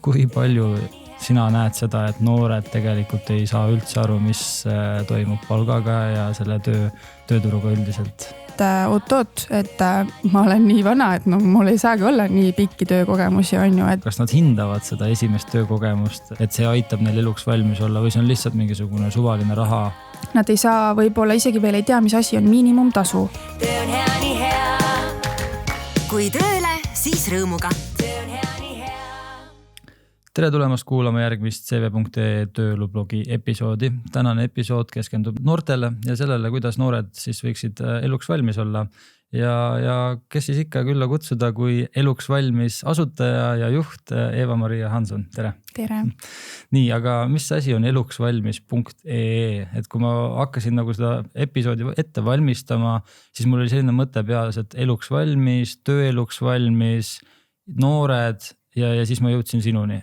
kui palju sina näed seda, et noored tegelikult ei saa üldse aru, mis toimub palgaga ja selle tööturuga üldiselt? Oot, et ma olen nii vana, et mul ei saagi olla nii pikki töökogemusi, on ju. Kas nad hindavad seda esimest töökogemust, et see aitab neil eluks valmis olla või see on lihtsalt mingisugune suvaline raha? Nad ei saa, võib-olla isegi veel ei tea, mis asi on miinimumtasu. Töö on hea, nii hea. Kui tööle, siis rõõmuga. Tere tulemast kuulama järgmist CV.ee tööelublogi episoodi. Tänane episood keskendub noortele ja sellele, kuidas noored siis võiksid eluks valmis olla. Ja kes siis ikka külla kutsuda, kui eluks valmis asutaja ja juht Eva-Maria Hanson. Tere! Tere! Nii, aga mis asi on eluksvalmis.ee? Et kui ma hakkasin nagu seda episoodi ette valmistama, siis mul oli selline mõte peas, et eluks valmis, tööeluks valmis, noored ja siis ma jõudsin sinuni.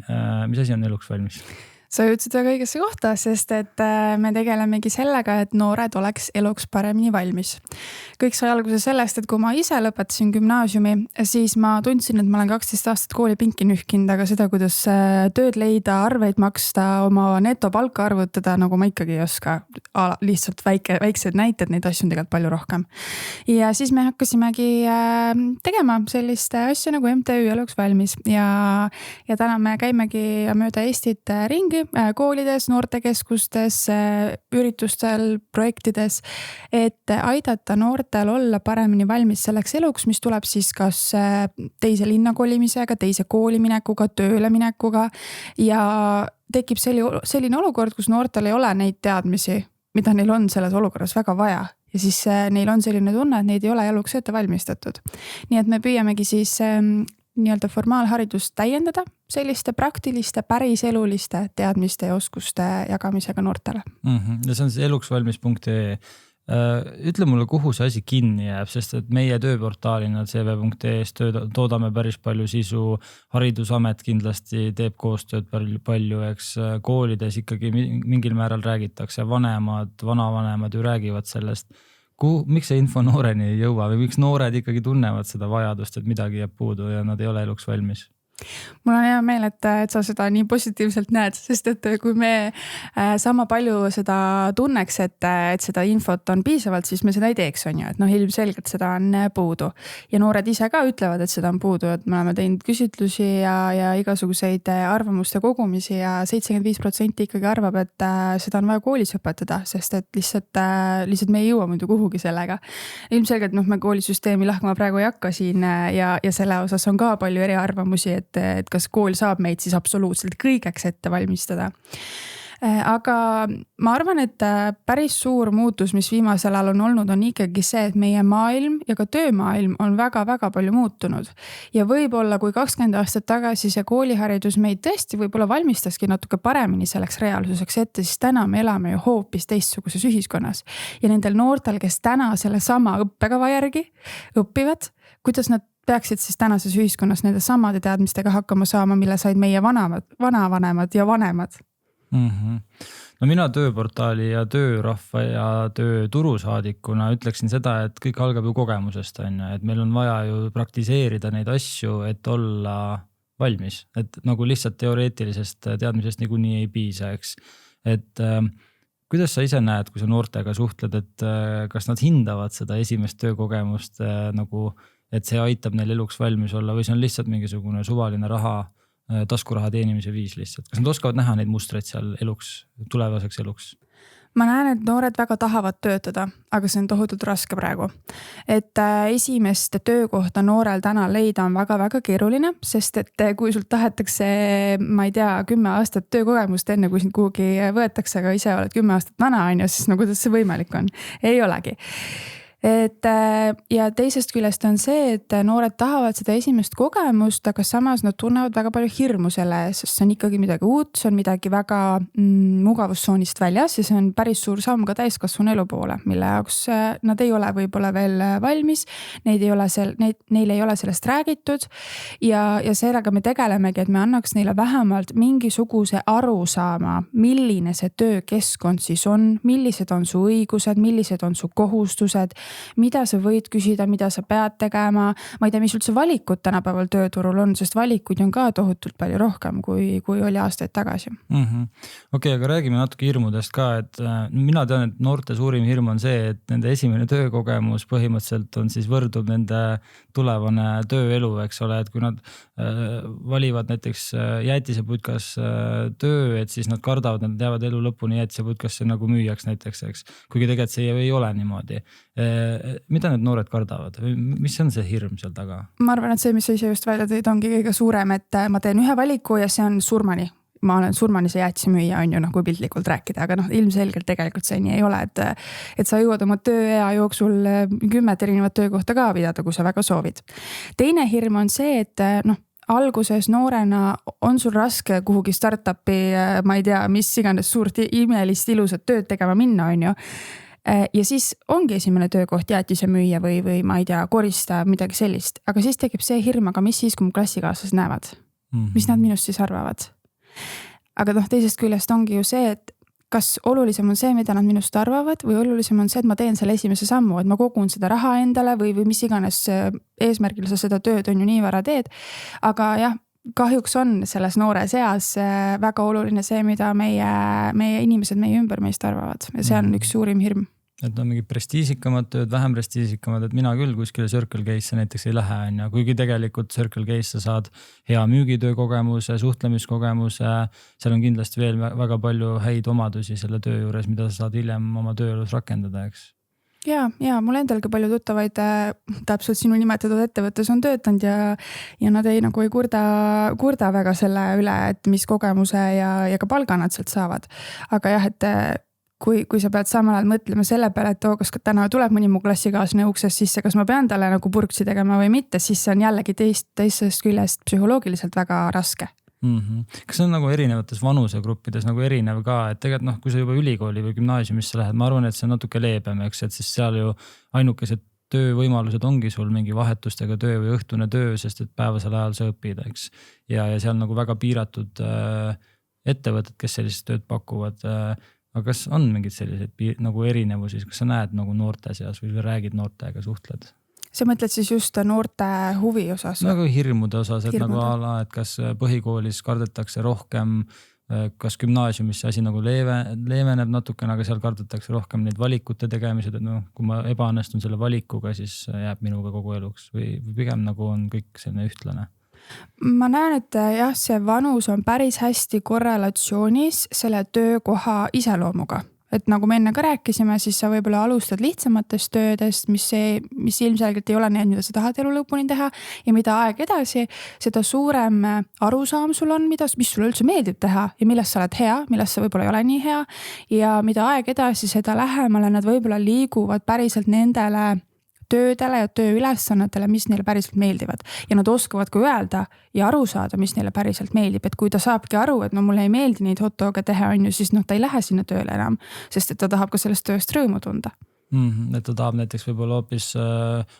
Mis asi on eluks valmis? Sa jõudsid väga õigesse kohta, sest et me tegelemegi sellega, et noored oleks eluks paremini valmis. Kõik sai alguse sellest, et kui ma ise lõpetasin gümnaasiumi, siis ma tundsin, et ma olen 12 aastat kooli pinki nühkinud, aga seda, kuidas tööd leida, arveid maksta, oma netopalka arvutada, nagu ma ikkagi ei oska. Lihtsalt väiksed näited, neid asju on tegelikult palju rohkem. Ja siis me hakkasimegi tegema sellist asja nagu MTÜ eluks valmis ja täna me käimegi mööda Eestit ringi koolides, noortekeskustes, üritustel, projektides, et aidata noortel olla paremini valmis selleks eluks, mis tuleb siis kas teise linna kolimisega, teise kooli minekuga, tööle minekuga ja tekib selline olukord, kus noortel ei ole neid teadmisi, mida neil on selles olukorras väga vaja. Ja siis neil on selline tunne, et neid ei ole eluks ette valmistatud. Nii et me püüamegi siis nii-öelda formaalharidust täiendada selliste praktiliste, päriseluliste teadmiste ja oskuste jagamisega noortele. Ja see on siis eluksvalmis.ee. Ütle mulle, kuhu see asi kinni jääb, sest et meie tööportaalina CV.ee-s toodame päris palju sisu, Haridusamet kindlasti teeb koostööd palju, eks koolides ikkagi mingil määral räägitakse, vanemad, vanavanemad ju räägivad sellest. Miks see info nooreni ei jõua või miks noored ikkagi tunnevad seda vajadust, et midagi jääb puudu ja nad ei ole eluks valmis? Mul on hea meel, et sa seda nii positiivselt näed, sest et kui me sama palju seda tunneks, et seda infot on piisavalt, siis me seda ei teeks, on ju, et ilmselgelt seda on puudu. Ja noored ise ka ütlevad, et seda on puudu, et me oleme teinud küsitlusi ja igasuguseid arvamuste kogumisi ja 75% ikkagi arvab, et seda on vaja koolis õpetada, sest et lihtsalt me ei jõua muidu kuhugi sellega. Ilmselgelt me koolisüsteemi lahkama praegu ei hakka siin ja selle osas on ka palju eriarvamusi, et kas kool saab meid siis absoluutselt kõigeks ette valmistada. Aga ma arvan, et päris suur muutus, mis viimasel ajal on olnud, on ikkagi see, et meie maailm ja ka töömaailm on väga-väga palju muutunud. Ja võib-olla kui 20 aastat tagasi see kooliharidus meid tõesti võib-olla valmistaski natuke paremini selleks reaalsuseks ette, siis täna me elame ju hoopis teistsuguses ühiskonnas. Ja nendel noortel, kes täna selle sama õppekava järgi õpivad, kuidas nad peaksid siis tänases ühiskonnas nende samade teadmistega hakkama saama, mille said meie vanavanemad ja vanemad. No mina tööportaali ja töörahva ja tööturusaadikuna ütleksin seda, et kõik algab ju kogemusest, et meil on vaja ju praktiseerida neid asju, et olla valmis, et nagu lihtsalt teoreetilisest teadmisest niikuinii ei piisa, eks. Et kuidas sa ise näed, kui sa noortega suhtled, et kas nad hindavad seda esimest töökogemust nagu et see aitab neil eluks valmis olla või see on lihtsalt mingisugune suvaline raha, taskuraha teenimise viis lihtsalt. Kas nad oskavad näha neid mustreid seal eluks, tulevaseks eluks? Ma näen, et noored väga tahavad töötada, aga see on tohutult raske praegu. Et esimest töökohta noorel täna leida on väga-väga keeruline, sest et kui sul tahetakse, ma ei tea, 10 aastat töökogemust enne, kui sind kuhugi võetakse, aga ise oled 10 aastat vana, siis kuidas see võimalik on? Ei olegi. Ja teisest küljest on see, et noored tahavad seda esimest kogemust, aga samas nad tunnevad väga palju hirmu selle, sest see on ikkagi midagi uut, see on midagi väga mugavustsoonist väljas ja see on päris suur samm ka täiskasvanu elu poole, mille jaoks nad ei ole võib-olla veel valmis, neil ei ole sellest räägitud ja sellega me tegelemegi, et me annaks neile vähemalt mingisuguse arusaama, milline see töökeskkond siis on, millised on su õigused, millised on su kohustused, mida sa võid küsida, mida sa pead tegema. Ma ei tea, mis üldse valikud tänapäeval tööturul on, sest valikuid on ka tohutult palju rohkem, kui oli aastaid tagasi. Okei, aga räägime natuke hirmudest ka, et mina tean, et noorte suurim hirm on see, et nende esimene töökogemus põhimõtteliselt on siis võrdub nende tulevane tööelu, eks ole, et kui nad valivad näiteks jäätiseputkas töö, et siis nad kardavad, nad jäävad elu lõpuni jäätiseputkasse nagu müüjaks näiteks, eks. Kuigi tegelikult see ei ole niimoodi. Mida need noored kardavad? Mis on see hirm seal taga? Ma arvan, et see, mis sa ise just välja tõid, ongi kõige suurem, et ma teen ühe valiku ja see on surmani. Ma olen surmani see jäätisemüüja on ju, kui piltlikult rääkida, aga ilmselgelt tegelikult see nii ei ole, et sa jõuad oma tööea jooksul 10 erinevat töökohta ka pidada, kui sa väga soovid. Teine hirm on see, et alguses noorena on sul raske kuhugi startupi, ma ei tea, mis iganes suurt imelist ilusat tööd tegema minna, on ju. Ja siis ongi esimene töökoht jäätisemüüja või ma ei tea, korista, midagi sellist. Aga siis tekib see hirm, aga mis siis, kui mu klassikaaslased näevad? Mis nad minust siis arvavad? Aga teisest küljest ongi ju see, et kas olulisem on see, mida nad minust arvavad või olulisem on see, et ma teen selle esimese sammu, et ma kogun seda raha endale või mis iganes eesmärgil sa seda tööd on ju nii vara teed. Aga jah, kahjuks on selles noore seas väga oluline see, mida meie inimesed meie ümber meist arvavad ja see on üks suurim hirm. Et on mingi prestiisikamad tööd, vähem prestiisikamad, et mina küll kuskile Circle K-sse näiteks ei lähe, kuigi tegelikult Circle K-sse saad hea müügitöö kogemuse, suhtlemiskogemuse, seal on kindlasti veel väga palju häid omadusi selle töö juures, mida sa saad hiljem oma tööelus rakendada, eks? Ja mul endalgi palju tuttavaid täpselt sinu nimetatud ettevõttes on töötanud ja nad ei kurda väga selle üle, et mis kogemuse ja ka palga nad sealt saavad. Aga jah, et kui sa pead samal ajal mõtlema selle peale, et kas täna tuleb mõni mu klassikaaslane uksest sisse, kas ma pean talle nagu purksi tegema või mitte, siis see on jällegi teisest küljest psühholoogiliselt väga raske. Kas see on nagu erinevates vanusegruppides nagu erinev ka, et tegelikult kui sa juba ülikooli või gümnaasiumisse lähed, ma arvan, et see on natuke leebem, eks, et siis seal ju ainukesed töövõimalused ongi sul mingi vahetustega töö või õhtune töö, sest et päevasel ajal sa õpid, eks. Ja seal nagu väga piiratud ettevõtted, kes sellist tööd pakuvad. Aga kas on mingid sellised nagu erinevusi, kas sa näed nagu noorte seas või räägid noortega, suhtled? Sa mõtled siis just noorte huvi osas? Nagu hirmude osas, et nagu et kas põhikoolis kardetakse rohkem, kas gümnaasiumis see asi nagu leeveneb natukene, aga seal kardetakse rohkem neid valikute tegemised, et kui ma ebaõnnestun selle valikuga, siis jääb minuga kogu eluks või pigem nagu on kõik selline ühtlane? Ma näen, et jah, see vanus on päris hästi korrelatsioonis selle töökoha iseloomuga. Et nagu me enne ka rääkisime, siis sa võib-olla alustad lihtsamatest töödest, mis ilmselgelt ei ole need, mida sa tahad elu lõpuni teha ja mida aeg edasi, seda suurem arusaam sul on, mis sulle üldse meeldib teha ja millest sa oled hea, millest sa võib-olla ei ole nii hea ja mida aeg edasi, seda lähemale nad võib-olla liiguvad päriselt nendele töödele ja tööülesannetele, mis neile päriselt meeldivad. Ja nad oskavad ka öelda ja aru saada, mis neile päriselt meeldib. Et kui ta saabki aru, et mulle ei meeldi neid hot-dog'e teha, on ju, siis ta ei lähe sinna tööle enam, sest et ta tahab ka sellest tööst rõõmu tunda. Et ta tahab näiteks võib-olla hoopis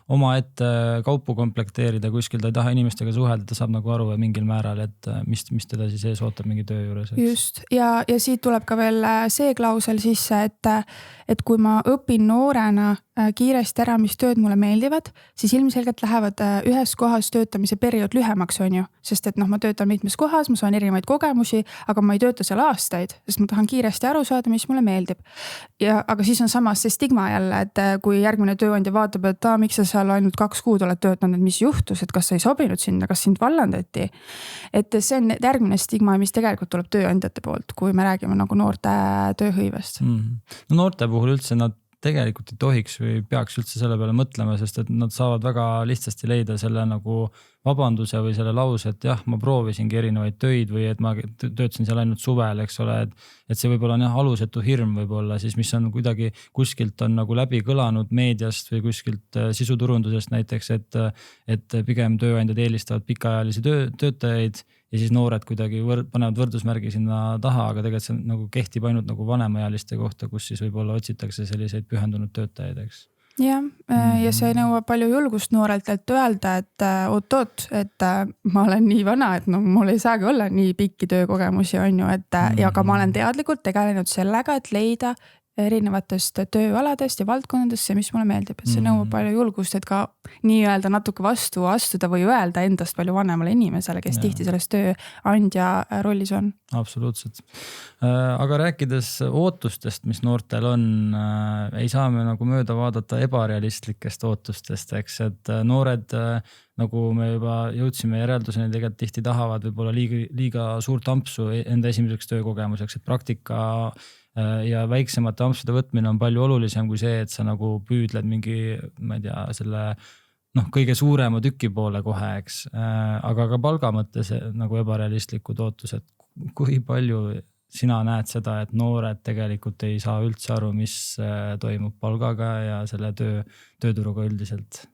oma ette kaupu komplekteerida kuskil, ta ei taha inimestega suhelda, ta saab nagu aru mingil määral, et mis teda siis ees ootab mingi töö juures. Just, ja siit tuleb ka veel see klausel sisse, et kui ma õpin noorena kiiresti ära, mis tööd mulle meeldivad, siis ilmselgelt lähevad ühes kohas töötamise periood lühemaks, on ju. Sest et ma töötan mitmes kohas, ma saan erinevaid kogemusi, aga ma ei tööta seal aastaid, sest ma tahan kiiresti aru saada, mis mulle meeldib. Aga siis on samas see stigma jälle, et kui järgmine tööandja vaatab, et miks sa seal ainult 2 kuud oled töötanud, et mis juhtus, et kas sa ei sobinud sinna, kas sind vallandati. Et see on järgmine stigma, mis tegelikult tuleb tööandjate poolt, kui me räägime nagu noorte tööhõivest. No noorte puhul üldse nad tegelikult ei tohiks või peaks üldse selle peale mõtlema, sest et nad saavad väga lihtsasti leida selle nagu vabanduse või selle lause, et jah, ma proovisingi erinevaid töid või et ma töötasin seal ainult suvel, eks ole, et see võib-olla on alusetu hirm võib-olla siis, mis on kuidagi kuskilt on nagu läbi kõlanud meediast või kuskilt sisuturundusest näiteks, et pigem tööandjad eelistavad pikaajalisi töötajaid ja siis noored kuidagi panevad võrdusmärgi sinna taha, aga tegelikult see nagu kehtib ainult nagu vanemaealiste kohta, kus siis võib-olla otsitakse selliseid pühendunud töötajaid, eks. Ja see nõuab palju julgust noorelt, et öelda, et oot, et ma olen nii vana, et mul ei saagi olla nii pikki töökogemusi, on ju, ja ka ma olen teadlikult tegelenud sellega, et leida erinevatest tööaladest ja valdkondadest, mis mulle meeldib, et see nõuab palju julgust, et ka nii-öelda natuke vastu astuda või öelda endast palju vanemale inimesele, kes tihti selles tööandja rollis on. Absoluutselt. Aga rääkides ootustest, mis noortel on, ei saa me nagu mööda vaadata ebarealistlikest ootustest, eks, et noored, nagu me juba jõudsime järelduseni, tegelikult tihti tahavad võib-olla liiga suurt ampsu enda esimeseks töökogemuseks, et praktika ja väiksemate ampsude võtmine on palju olulisem kui see, et sa nagu püüdled mingi, ma ei tea, selle kõige suurema tüki poole kohe, eks. Aga ka palga mõttes nagu ebarealistlikud ootused. Kui palju sina näed seda, et noored tegelikult ei saa üldse aru, mis toimub palgaga ja selle tööturuga üldiselt?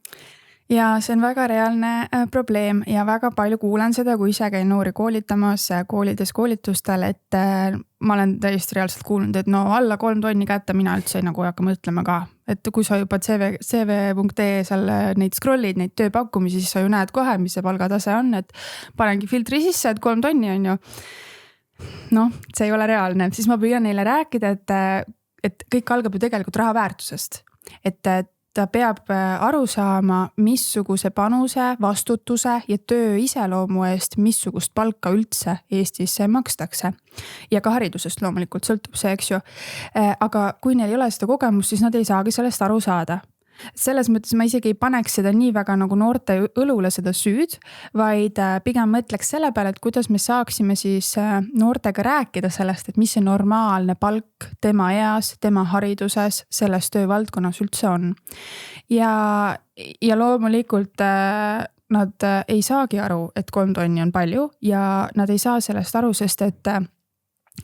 Ja see on väga reaalne probleem ja väga palju kuulen seda, kui ise käin noori koolitamas koolides koolitustel, et ma olen täiesti reaalselt kuulnud, et alla 3 tonni kätte mina üldse ei hakka mõtlema ka. Et kui sa juba cv.ee seal neid scrollid, neid tööpakkumisi, siis sa ju näed kohe, mis see palgatase on, et panengi filtri sisse, et 3 tonni on ju. See ei ole reaalne. Siis ma püüan neile rääkida, et kõik algab ju tegelikult raha väärtusest. Et ta peab aru saama, missuguse panuse, vastutuse ja töö iseloomu eest, missugust palka üldse Eestis makstakse. Ja ka haridusest loomulikult sõltub see, eks ju. Aga kui neil ei ole seda kogemust, siis nad ei saagi sellest aru saada. Selles mõttes ma isegi ei paneks seda nii väga nagu noorte õlule seda süüd, vaid pigem mõtleks selle peale, et kuidas me saaksime siis noortega rääkida sellest, et mis see normaalne palk tema eas, tema hariduses, selles töövaldkonnas üldse on. Ja loomulikult nad ei saagi aru, et 3 tonni on palju ja nad ei saa sellest aru, sest et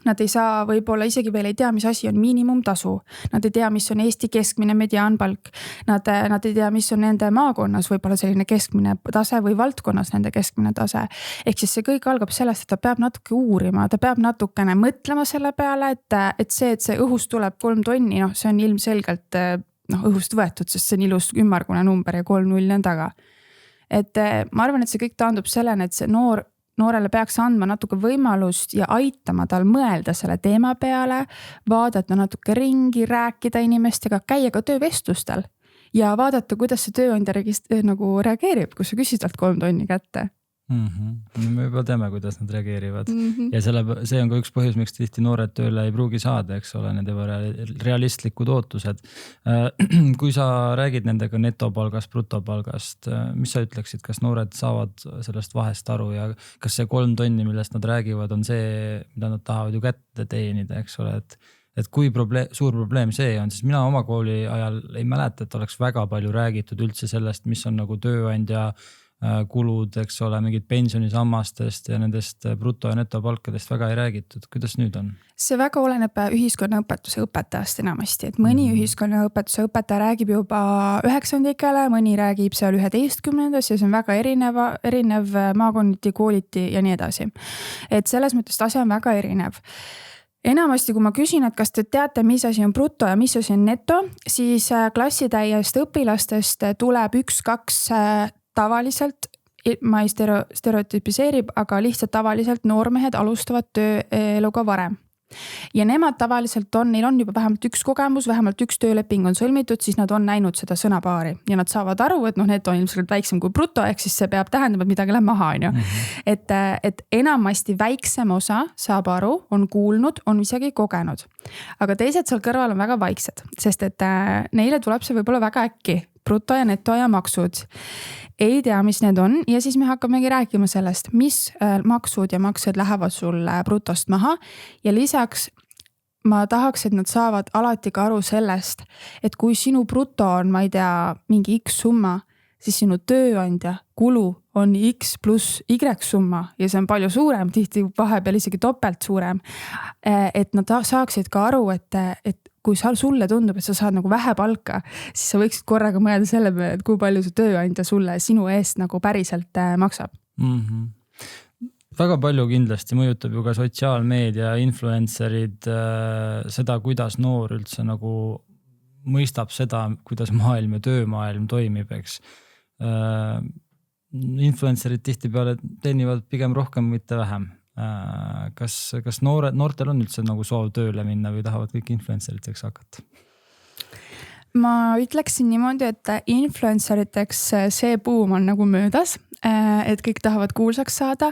nad ei saa võib-olla isegi veel ei tea, mis asi on miinimumtasu. Nad ei tea, mis on Eesti keskmine mediaanpalk. Nad ei tea, mis on nende maakonnas võib-olla selline keskmine tase või valdkonnas nende keskmine tase. Ehk siis see kõik algab sellest, et ta peab natuke uurima, ta peab natukene mõtlema selle peale, et see õhust tuleb 3 tonni, see on ilmselgelt õhust võetud, sest see on ilus ümmargune number ja 3 0 on taga. Et ma arvan, et see kõik taandub selleni, et see noorele peaks andma natuke võimalust ja aitama tal mõelda selle teema peale, vaadata natuke ringi, rääkida inimestega, käia ka töövestlustel ja vaadata, kuidas see tööandja nagu reageerib, kui sa küsid talt 3 tonni kätte. Me juba teame, kuidas nad reageerivad. Ja see on ka üks põhjus, miks tihti noored tööle ei pruugi saada, eks ole, need realistlikud ootused. Kui sa räägid nendega netopalgast, brutopalgast, mis sa ütleksid, kas noored saavad sellest vahest aru ja kas see 3 tonni, millest nad räägivad, on see, mida nad tahavad ju kätte teenida, eks ole, et kui suur probleem see on, siis mina oma kooli ajal ei mäleta, et oleks väga palju räägitud üldse sellest, mis on nagu tööandja kulud, eks ole, mingid pensionisammastest ja nendest bruto- ja netopalkadest väga ei räägitud. Kuidas nüüd on? See väga oleneb ühiskonnaõpetuse õpetajast enamasti, et mõni ühiskonnaõpetuse õpetaja räägib juba 9-ndikele, mõni räägib seal 11-ndas ja see on väga erinev maakonniti, kooliti ja nii edasi. Et selles mõttes tase on väga erinev. Enamasti, kui ma küsin, et kas te teate, mis asi on bruto ja mis asi on neto, siis klassitäiest õpilastest tuleb 1-2 tavaliselt, ma ei stereotipiseerib, aga lihtsalt tavaliselt noormehed alustavad tööeluga varem. Ja nemad tavaliselt neil on juba vähemalt 1 kogemus, vähemalt 1 tööleping on sõlmitud, siis nad on näinud seda sõnapaari ja nad saavad aru, et need on ilmselt väiksem kui bruto, ehk siis see peab tähendama, et midagi läheb maha, on ju. Et enamasti väiksem osa saab aru, on kuulnud, on isegi kogenud. Aga teised seal kõrval on väga vaiksed, sest et neile tuleb see võib-olla väga äkki. Bruto ja neto ja maksud. Ei tea, mis need on ja siis me hakkamegi rääkima sellest, mis maksud ja maksed lähevad sulle brutost maha ja lisaks ma tahaks, et nad saavad alati ka aru sellest, et kui sinu bruto on, ma ei tea, mingi X summa, siis sinu tööandja kulu on X pluss Y summa ja see on palju suurem, tihti vahepeal isegi topelt suurem. Et nad saaksid ka aru, et kui sulle tundub, et sa saad nagu vähe palka, siis sa võiksid korraga mõelda selle peale, et kui palju see tööandja sulle sinu eest nagu päriselt maksab. Väga palju kindlasti mõjutab ju ka sotsiaalmeedia, influencerid seda, kuidas noor üldse nagu mõistab seda, kuidas maailm ja töömaailm toimib, eks. Influencerid tihtipeale teenivad pigem rohkem, mitte vähem. kas noortel on üldse nagu soov tööle minna või tahavad kõik influenceriteks hakata? Ma ütleksin niimoodi, et influenceriteks see buum on nagu möödas, et kõik tahavad kuulsaks saada.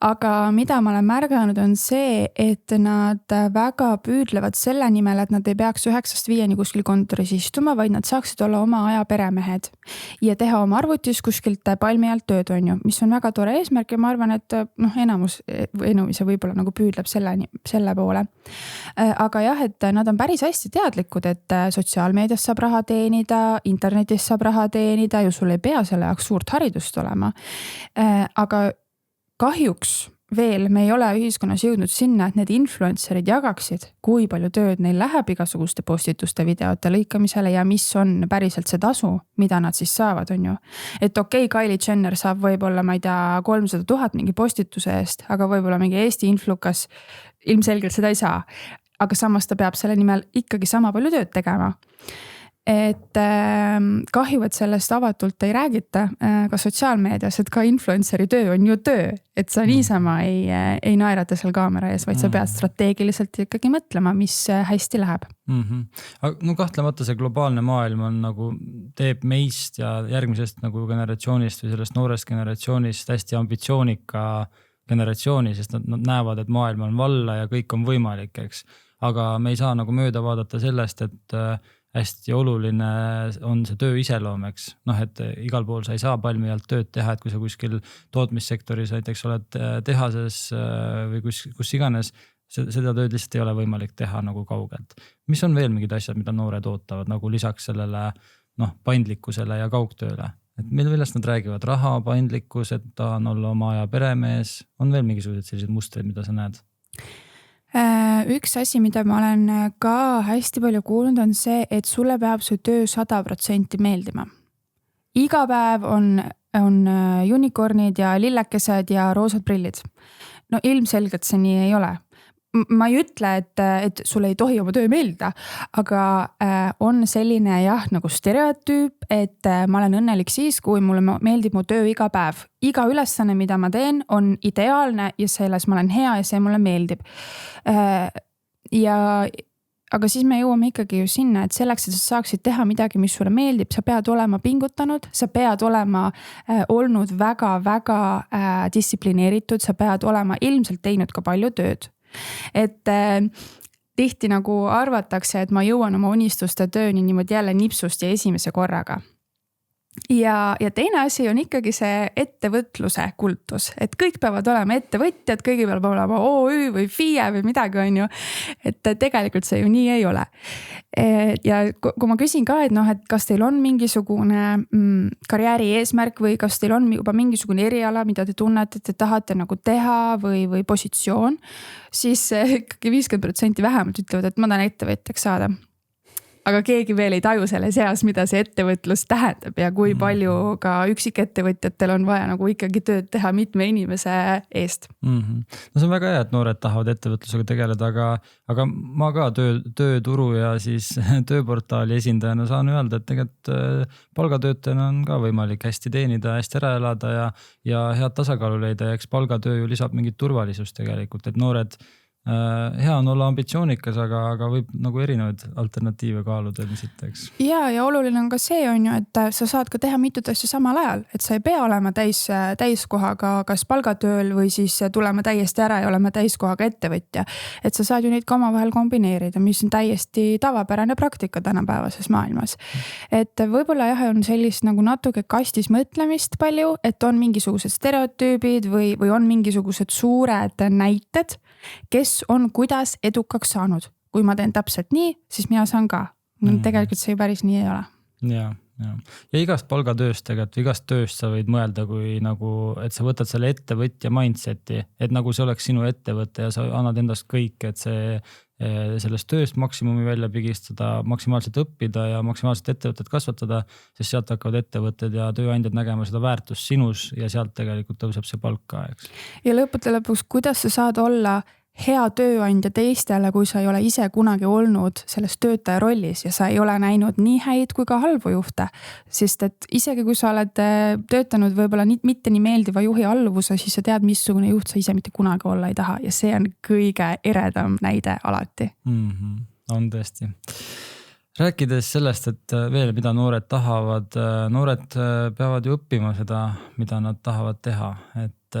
Aga mida ma olen märganud on see, et nad väga püüdlevad selle nimel, et nad ei peaks 9-5 kuskil kontoris istuma, vaid nad saaksid olla oma aja peremehed ja teha oma arvutis kuskilt palmi alt tööd, on ju, mis on väga tore eesmärk ja ma arvan, et enamus võib-olla nagu püüdleb selle poole. Aga jah, et nad on päris hästi teadlikud, et sotsiaalmeedias saab raha teenida, internetis saab raha teenida ja sul ei pea selle jaoks suurt haridust olema. Aga kahjuks veel me ei ole ühiskonnas jõudnud sinna, et need influencerid jagaksid, kui palju tööd neil läheb igasuguste postituste, videote lõikamisele ja mis on päriselt see tasu, mida nad siis saavad, on ju. Et Kylie Jenner saab võib-olla, ma ei tea, 300 000 mingi postituse eest, aga võib-olla mingi Eesti influkas ilmselgelt seda ei saa. Aga samas ta peab selle nimel ikkagi sama palju tööd tegema. Et kahju, et sellest avatult ei räägita ka sotsiaalmeedias, et ka influenceri töö on ju töö, et sa niisama ei naerata seal kaamera ees, vaid sa pead strateegiliselt ikkagi mõtlema, mis hästi läheb. No kahtlemata see globaalne maailm on nagu teeb meist ja järgmisest nagu generatsioonist või sellest noorest generatsioonist hästi ambitsioonika generatsiooni, sest nad näevad, et maailm on valla ja kõik on võimalik, eks. Aga me ei saa nagu mööda vaadata sellest, et hästi oluline on see töö iseloom, eks. Et igal pool sa ei saa palmi alt tööd teha, et kui sa kuskil tootmissektoris näiteks oled tehases või kus iganes, seda tööd lihtsalt ei ole võimalik teha nagu kaugelt. Mis on veel mingid asjad, mida noored ootavad nagu lisaks sellele paindlikkusele ja kaugtööle? Et millest nad räägivad? Raha, paindlikkus, et ta on olla oma aja peremees. On veel mingisugused sellised mustrid, mida sa näed? Üks asi, mida ma olen ka hästi palju kuulnud, on see, et sulle peab su töö 100% meeldima. Iga päev on unicornid ja lillekesed ja roosad prillid. No ilmselgelt see nii ei ole. Ma ei ütle, et sulle ei tohi oma töö meeldida, aga on selline nagu stereotüüp, et ma olen õnnelik siis, kui mulle meeldib mu töö iga päev. Iga ülesanne, mida ma teen, on ideaalne ja selles ma olen hea ja see mulle meeldib. Aga siis me jõuame ikkagi ju sinna, et selleks, et sa saaksid teha midagi, mis sulle meeldib, sa pead olema pingutanud, sa pead olema olnud väga distsiplineeritud, sa pead olema ilmselt teinud ka palju tööd. Et tihti nagu arvatakse, et ma jõuan oma unistuste tööni niimoodi jälle nipsust ja esimese korraga. Ja teine asi on ikkagi see ettevõtluse kultus, et kõik peavad olema ettevõtjad, kõigi peab olema OÜ või FIE või midagi, on ju. Et tegelikult see ju nii ei ole. Ja kui ma küsin ka, et kas teil on mingisugune karjääri eesmärk või kas teil on juba mingisugune eriala, mida te tunnete, et te tahate nagu teha või positsioon, siis ikkagi 50% vähemalt ütlevad, et ma tahan ettevõtjaks saada. Aga keegi veel ei taju selle seas, mida see ettevõtlus tähendab ja kui palju ka üksikettevõtjatel on vaja nagu ikkagi tööd teha mitme inimese eest. No see on väga hea, et noored tahavad ettevõtlusega tegeleda, aga ma ka tööturu ja siis tööportaali esindajana saan öelda, et tegelikult palgatöötajana on ka võimalik hästi teenida, hästi ära elada ja head tasakaalu leida ja eks palgatöö ju lisab mingit turvalisust tegelikult, et noored hea on olla ambitsioonikas, aga võib nagu erinevaid alternatiive kaaluda, mis ütleks. Ja oluline on ka see, on ju, et sa saad ka teha mitut asja samal ajal, et sa ei pea olema täiskohaga kas palgatööl või siis tulema täiesti ära ja olema täiskohaga ettevõtja. Et sa saad ju neid ka omavahel kombineerida, mis on täiesti tavapärane praktika tänapäevases maailmas. Et võib-olla jah, on sellist nagu natuke kastis mõtlemist palju, et on mingisugused stereotüübid või on mingisugused suured näited, kes on kuidas edukaks saanud. Kui ma teen täpselt nii, siis mina saan ka. Tegelikult see päris nii ei ole. Ja igast palgatööst tegelikult, igast tööst sa võid mõelda, kui nagu, et sa võtad selle ettevõtja mindseti, et nagu see oleks sinu ettevõte ja sa annad endast kõik, et sellest tööst maksimumi välja pigistada, maksimaalselt õppida ja maksimaalselt ettevõtet kasvatada, sest sealt hakkavad ettevõtted ja tööandjad nägema seda väärtust sinus ja sealt tegelikult tõuseb see palk ka, eks. Ja lõpuks, kuidas sa saad olla hea tööandja teistele, kui sa ei ole ise kunagi olnud selles töötaja rollis ja sa ei ole näinud nii häid kui ka halbu juhte. Sest et isegi kui sa oled töötanud võib-olla mitte nii meeldiva juhi alluvuse, siis sa tead, missugune juht sa ise mitte kunagi olla ei taha ja see on kõige eredam näide alati. On tõesti. Rääkides sellest, et veel mida noored tahavad, noored peavad ju õppima seda, mida nad tahavad teha, et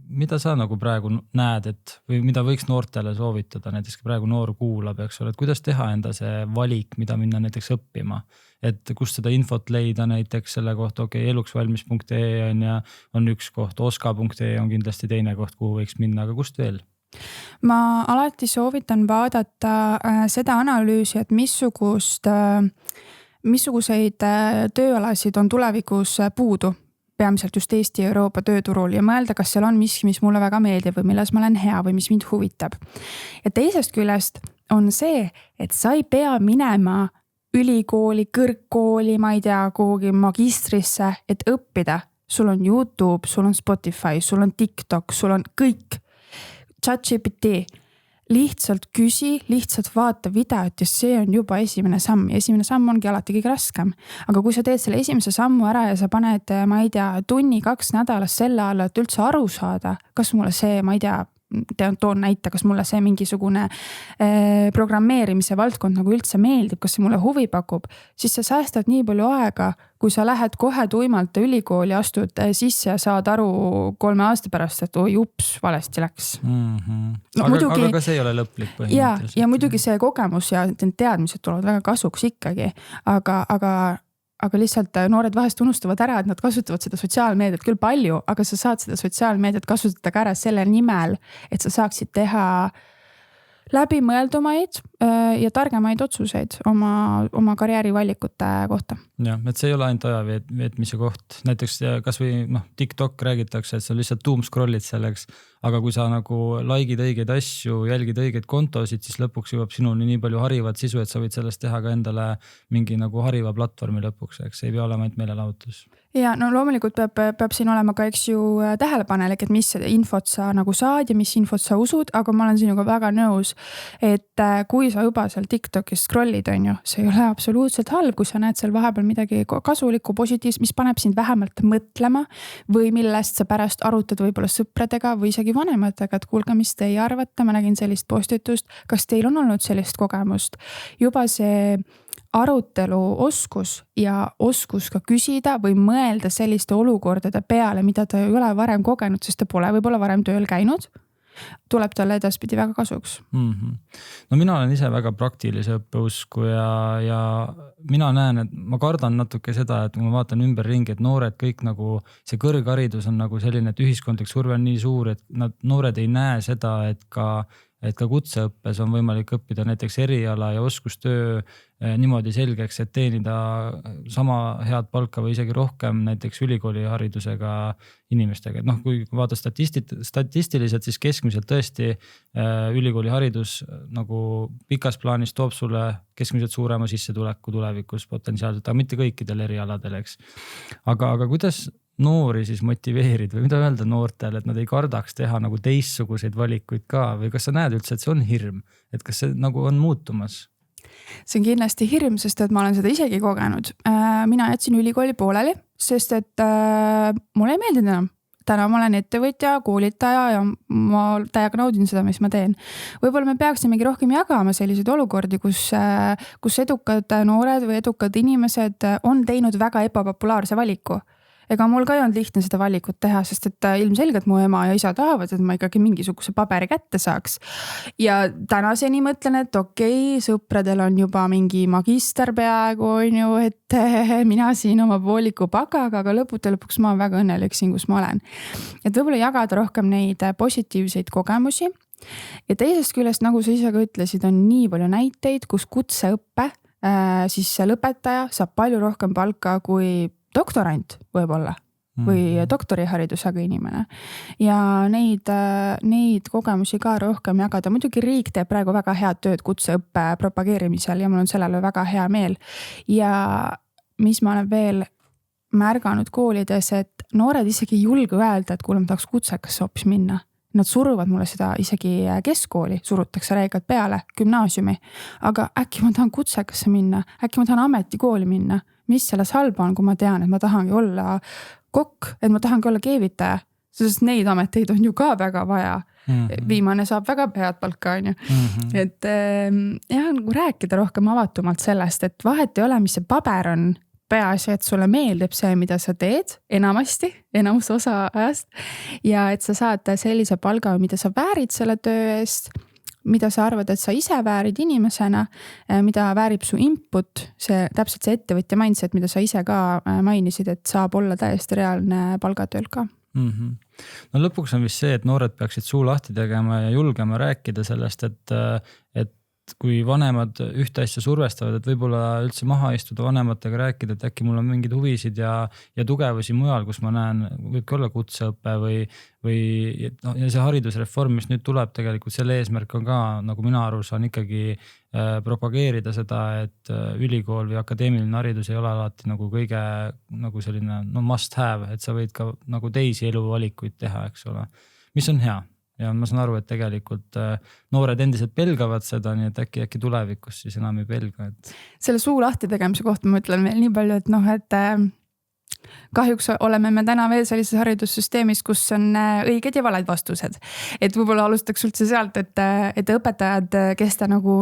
mida sa nagu praegu näed, et või mida võiks noortele soovitada, näiteks praegu noor kuulab, eks ole, et kuidas teha enda see valik, mida minna näiteks õppima, et kust seda infot leida näiteks selle kohta, eluksvalmis.ee on üks koht, oska.ee on kindlasti teine koht, kuhu võiks minna, aga kust veel? Ma alati soovitan vaadata seda analüüsi, et missuguseid tööalasid on tulevikus puudu, peamiselt just Eesti ja Euroopa tööturul ja mõelda, kas seal on miski, mis mulle väga meeldib või milles ma olen hea või mis mind huvitab. Ja teisest küljest on see, et sa ei pea minema ülikooli, kõrgkooli, ma ei tea, kuhugi magistrisse, et õppida. Sul on YouTube, sul on Spotify, sul on TikTok, sul on kõik. ChatGPT, lihtsalt küsi, lihtsalt vaata videot ja see on juba esimene samm. Esimene samm ongi alati kõige raskem. Aga kui sa teed selle esimese sammu ära ja sa paned, ma ei tea, 1-2 nädalas selle alla, et üldse aru saada, kas mulle see, ma ei tea, toon näite, kas mulle see mingisugune programmeerimise valdkond nagu üldse meeldib, kas see mulle huvi pakub, siis sa säästad nii palju aega, kui sa lähed kohe tuimalt ülikooli, astud sisse ja saad aru 3 aasta pärast, et oi ups, valesti läks. Aga see ei ole lõplik põhimõtteliselt. Ja muidugi see kogemus ja teadmised tulevad väga kasuks ikkagi, aga lihtsalt noored vahest unustavad ära, et nad kasutavad seda sotsiaalmeediat küll palju, aga sa saad seda sotsiaalmeediat kasutada ka ära selle nimel, et sa saaksid teha läbimõeldumaid ja targemaid otsuseid oma karjäärivalikute kohta. Ja, et see ei ole ainult aja veetmise koht. Näiteks kas või TikTok räägitakse, et sa lihtsalt doom scrollid selleks, aga kui sa nagu likeid õigeid asju, jälgid õigeid kontosid, siis lõpuks jõuab sinuni nii palju harivat sisu, et sa võid sellest teha ka endale mingi nagu hariva platvormi lõpuks, eks ei pea olema ainult meelelahutus. Ja no loomulikult peab siin olema ka eks ju tähelepanelik, et mis infot sa nagu saad ja mis infot sa usud, aga ma olen sinuga väga nõus, et kui sa juba seal TikTokis scrollid, on ju, see ei ole absoluutselt halb, kui sa näed seal vahepeal midagi kasulikku, positiivset, mis paneb sind vähemalt mõtlema või millest sa pärast arutad võib-olla sõpradega või isegi vanematega, et kuulge, mis te ei arvata, ma nägin sellist postitust, kas teil on olnud sellist kogemust? Juba see arutelu oskus ja oskus ka küsida või mõelda selliste olukordade peale, mida ta ei ole varem kogenud, sest ta pole võib-olla varem tööl käinud, tuleb talle edaspidi väga kasuks. No mina olen ise väga praktilise õppeusku ja mina näen, et ma kardan natuke seda, et kui ma vaatan ümberringi, et noored kõik nagu, see kõrgharidus on nagu selline, et ühiskondlik surve on nii suur, et noored ei näe seda, et ka kutseõppes on võimalik õppida näiteks eriala ja oskustöö niimoodi selgeks, et teenida sama head palka või isegi rohkem näiteks ülikooli haridusega inimestega. Et kui vaata statistiliselt, siis keskmiselt tõesti ülikooli haridus nagu pikas plaanis toob sulle keskmiselt suurema sissetuleku tulevikus potentsiaalselt, aga mitte kõikidel erialadel, eks. Aga kuidas noori siis motiveerid või mida öelda noortele, et nad ei kardaks teha nagu teistsuguseid valikuid ka või kas sa näed üldse, et see on hirm, et kas see nagu on muutumas? See on kindlasti hirm, sest et ma olen seda isegi kogenud. Mina jätsin ülikooli pooleli, sest et mulle ei meeldinud enam. Täna ma olen ettevõtja, koolitaja ja ma täiega naudin seda, mis ma teen. Võib-olla me peaksimegi rohkem jagama selliseid olukordi, kus edukad noored või edukad inimesed on teinud väga ebapopulaarse valiku. Ega mul ka ei olnud lihtne seda valikut teha, sest et ilmselgelt mu ema ja isa tahavad, et ma ikkagi mingisuguse paberi kätte saaks. Ja tänaseni mõtlen, et okei, sõpradel on juba mingi magister peaaegu, on ju, et mina siin oma pooliku pakaga, aga lõpuks ma olen väga õnnelik siin, kus ma olen. Et võib-olla jagada rohkem neid positiivseid kogemusi. Ja teisest küljest, nagu sa ise ka ütlesid, on nii palju näiteid, kus kutseõppe, siis lõpetaja saab palju rohkem palka kui doktorant võib-olla või doktoriharidusega inimene ja neid kogemusi ka rohkem jagada. Muidugi riik teeb praegu väga head tööd kutseõppe propageerimisel ja mul on sellele väga hea meel. Ja mis ma olen veel märganud koolides, et noored isegi ei julge öelda, et kuule, ma tahaks kutsekasse hoopis minna. Nad suruvad mulle seda isegi keskkooli, surutakse reegelt peale, gümnaasiumi. Aga äkki ma tahan kutsekasse minna, äkki ma tahan ametikooli minna. Mis selles halba on, kui ma tean, et ma tahangi olla kokk, et ma tahangi olla keevitaja. Sest neid ameteid on ju ka väga vaja. Viimane saab väga head palka, on ju. Et nagu rääkida rohkem avatumalt sellest, et vahet ei ole, mis see paber on, peaasi, et sulle meeldib see, mida sa teed enamus osa ajast ja et sa saad sellise palga, mida sa väärid selle töö eest, mida sa arvad, et sa ise väärid inimesena, mida väärib su input, täpselt see ettevõtja mindset, mida sa ise ka mainisid, et saab olla täiesti reaalne palgatööl ka. No lõpuks on vist see, et noored peaksid suu lahti tegema ja julgema rääkida sellest, et kui vanemad ühte asja survestavad, et võib-olla üldse maha istuda vanematega rääkida, et äkki mul on mingid huvisid ja tugevusi mujal, kus ma näen, võibki olla kutseõpe või ja see haridusreform, mis nüüd tuleb tegelikult, selle eesmärk on ka, nagu mina aru saan, ikkagi propageerida seda, et ülikool või akadeemiline haridus ei ole alati nagu kõige nagu selline must have, et sa võid ka nagu teisi eluvalikuid teha, eks ole, mis on hea. Ja ma saan aru, et tegelikult noored endiselt pelgavad seda, nii et äkki tulevikus siis enam ei pelga. Selle suu lahti tegemise kohta ma ütlen veel nii palju, et kahjuks oleme me täna veel sellises haridussüsteemis, kus on õiged ja valed vastused. Et võib-olla alustaks üldse sealt, et õpetajad, kes te nagu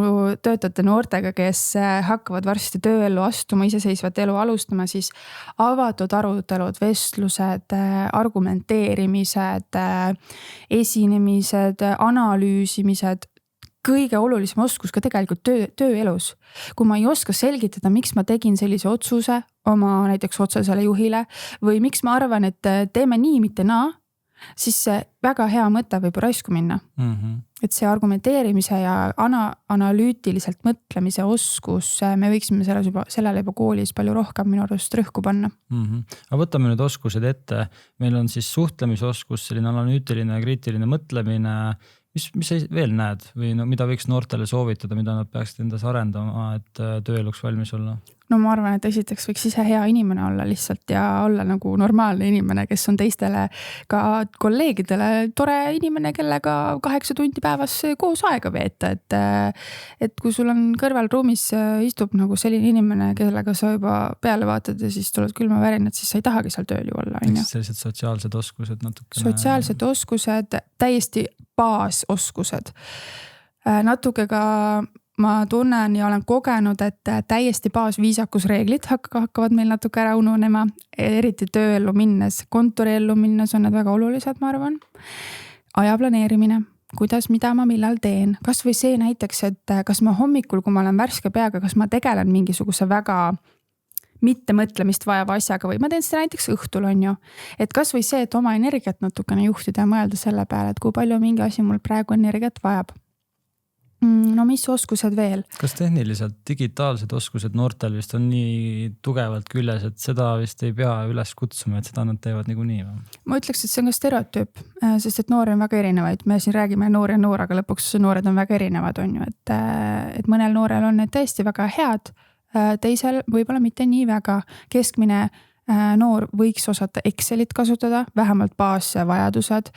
töötate noortega, kes hakkavad varsti tööellu astuma, iseseisvat elu alustama, siis avatud arutelud, vestlused, argumenteerimised, esinemised, analüüsimised, kõige olulisem oskus ka tegelikult tööelus. Kui ma ei oska selgitada, miks ma tegin sellise otsuse oma näiteks otsesele juhile või miks ma arvan, et teeme nii, mitte naa, siis see väga hea mõte võib raisku minna. Et see argumenteerimise ja analüütiliselt mõtlemise oskus, me võiksime sellele juba koolis palju rohkem minu arust rõhku panna. Aga võtame nüüd oskused ette. Meil on siis suhtlemisoskus, selline analüütiline ja kriitiline mõtlemine. Mis sa veel näed või mida võiks noortele soovitada, mida nad peaksid endas arendama, et tööeluks valmis olla? No ma arvan, et esiteks võiks ise hea inimene olla lihtsalt ja olla nagu normaalne inimene, kes on teistele ka kolleegidele tore inimene, kellega 8 tundi päevas koos aega veeta. Et kui sul on kõrvalruumis istub nagu selline inimene, kellega sa juba peale vaatad ja siis tuled külmavärinad, siis sa ei tahagi seal tööl ju olla. Sellised sotsiaalsed oskused natukene. Sotsiaalsed oskused, täiesti baasoskused. Natuke ka ma tunnen ja olen kogenud, et täiesti baasviisakusreeglid hakkavad meil natuke ära ununema, eriti tööellu minnes, kontoriellu minnes on need väga olulised, ma arvan. Aja planeerimine, kuidas, mida ma millal teen. Kas või see näiteks, et kas ma hommikul, kui ma olen värske peaga, kas ma tegelen mingisuguse väga mitte mõtlemist vajava asjaga või ma teen seda näiteks õhtul on ju. Et kas või see, et oma energiat natukene juhtida ja mõelda selle peale, et kui palju mingi asi mul praegu energiat vajab. No mis oskused veel? Kas tehniliselt digitaalsed oskused noortel vist on nii tugevalt küljes, et seda vist ei pea üles kutsuma, et seda nad teevad niikuinii? Ma ütleks, et see on ka stereotüüp, sest et noori on väga erinevaid. Me siin räägime noor ja noor, aga lõpuks noored on väga erinevad on ju, et mõnel noorel on need tõesti väga head, teisel võib-olla mitte nii väga. Keskmine noor võiks osata Excelit kasutada, vähemalt baasvajadused.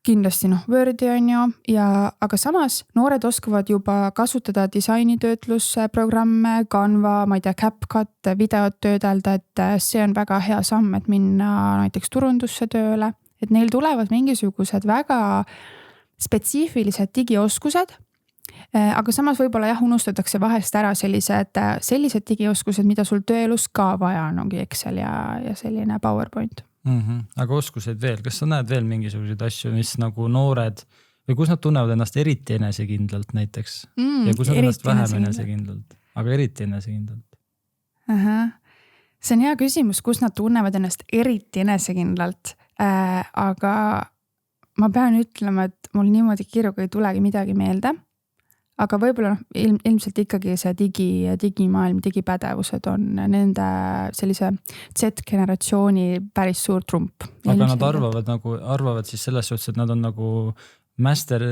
Kindlasti Wordi on ju, aga samas noored oskavad juba kasutada disainitöötlusprogramme, Canva, ma ei tea, CapCut, videot töödelda, et see on väga hea samm, et minna näiteks turundusse tööle, et neil tulevad mingisugused väga spetsiifilised digioskused, aga samas võib-olla unustatakse vahest ära sellised digioskused, mida sul tööelus ka vaja on, ongi Excel ja selline PowerPoint. Aga oskused veel, kas sa näed veel mingisuguseid asju, mis nagu noored või kus nad tunnevad ennast eriti enesekindlalt näiteks ja kus nad ennast vähem enesekindlalt, aga eriti enesekindlalt? See on hea küsimus, kus nad tunnevad ennast eriti enesekindlalt, aga ma pean ütlema, et mul niimoodi kiiruga ei tulegi midagi meelde. Aga võib-olla ilmselt ikkagi see digimaailm, digipädevused on nende sellise Z-generatsiooni päris suur trump. Aga nad arvavad siis selles suhtes, et nad on nagu master